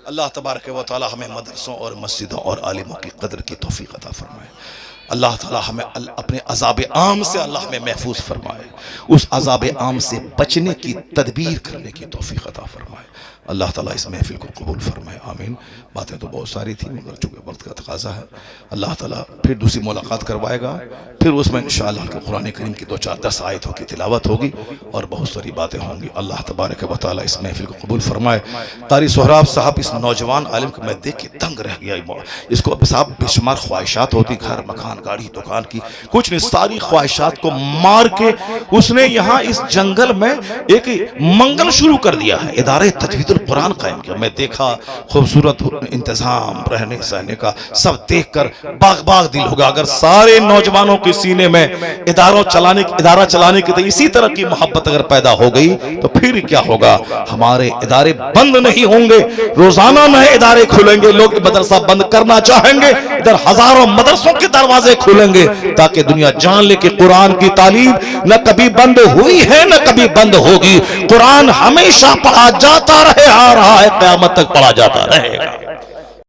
अल्लाह तबारक व तआला हमें मदरसों और मस्जिदों और आलिमों की कदर की तौफीक अता फरमाए। अल्लाह ताला हमें अपने अज़ाब आम से अल्लाह हमें महफूज फरमाए, उस अज़ाब आम से बचने की तदबीर करने की तौफीक अता फरमाए। अल्लाह ताला इस महफिल को कबूल फरमाए, आमीन। बातें तो बहुत सारी थी मगर चूंकि वक्त का तकाजा है, अल्लाह ताला फिर दूसरी मुलाकात करवाएगा। फिर उसमें इंशाअल्लाह कुरान करीम की 2-4-10 आयतों की तिलावत होगी और बहुत सारी बातें होंगी। अल्लाह तबारक व तआला इस महफिल को कबूल फरमाए। कारी सोहराब साहब इस नौजवान आलिम को मैं देख के दंग रह गया। इसको अब साहब बेशुमार ख्वाहिशात होती, घर मकान गाड़ी दुकान की, कुछ नहीं, सारी ख्वाहिशात को मार के उसने यहाँ इस जंगल में एक मंगल शुरू कर दिया है, इदारे तजवीदुल कुरान कायम किया। मैं देखा खूबसूरत इंतजाम रहने सहने का, सब देखकर बाग बाग दिल होगा। अगर सारे नौजवानों के सीने में इदारा चलाने की तो इसी तरह की मोहब्बत अगर पैदा हो गई तो फिर क्या होगा? हमारे इदारे बंद नहीं होंगे, रोजाना नए इदारे खुलेंगे। लोग मदरसा बंद करना चाहेंगे, इधर हजारों मदरसों के दरवाजे खुलेंगे ताकि दुनिया जान ले कि कुरान की तालीम न कभी बंद हुई है न कभी बंद होगी। कुरान हमेशा पढ़ा जाता रहे, आ रहा है, क़यामत तक पढ़ा जाता रहेगा।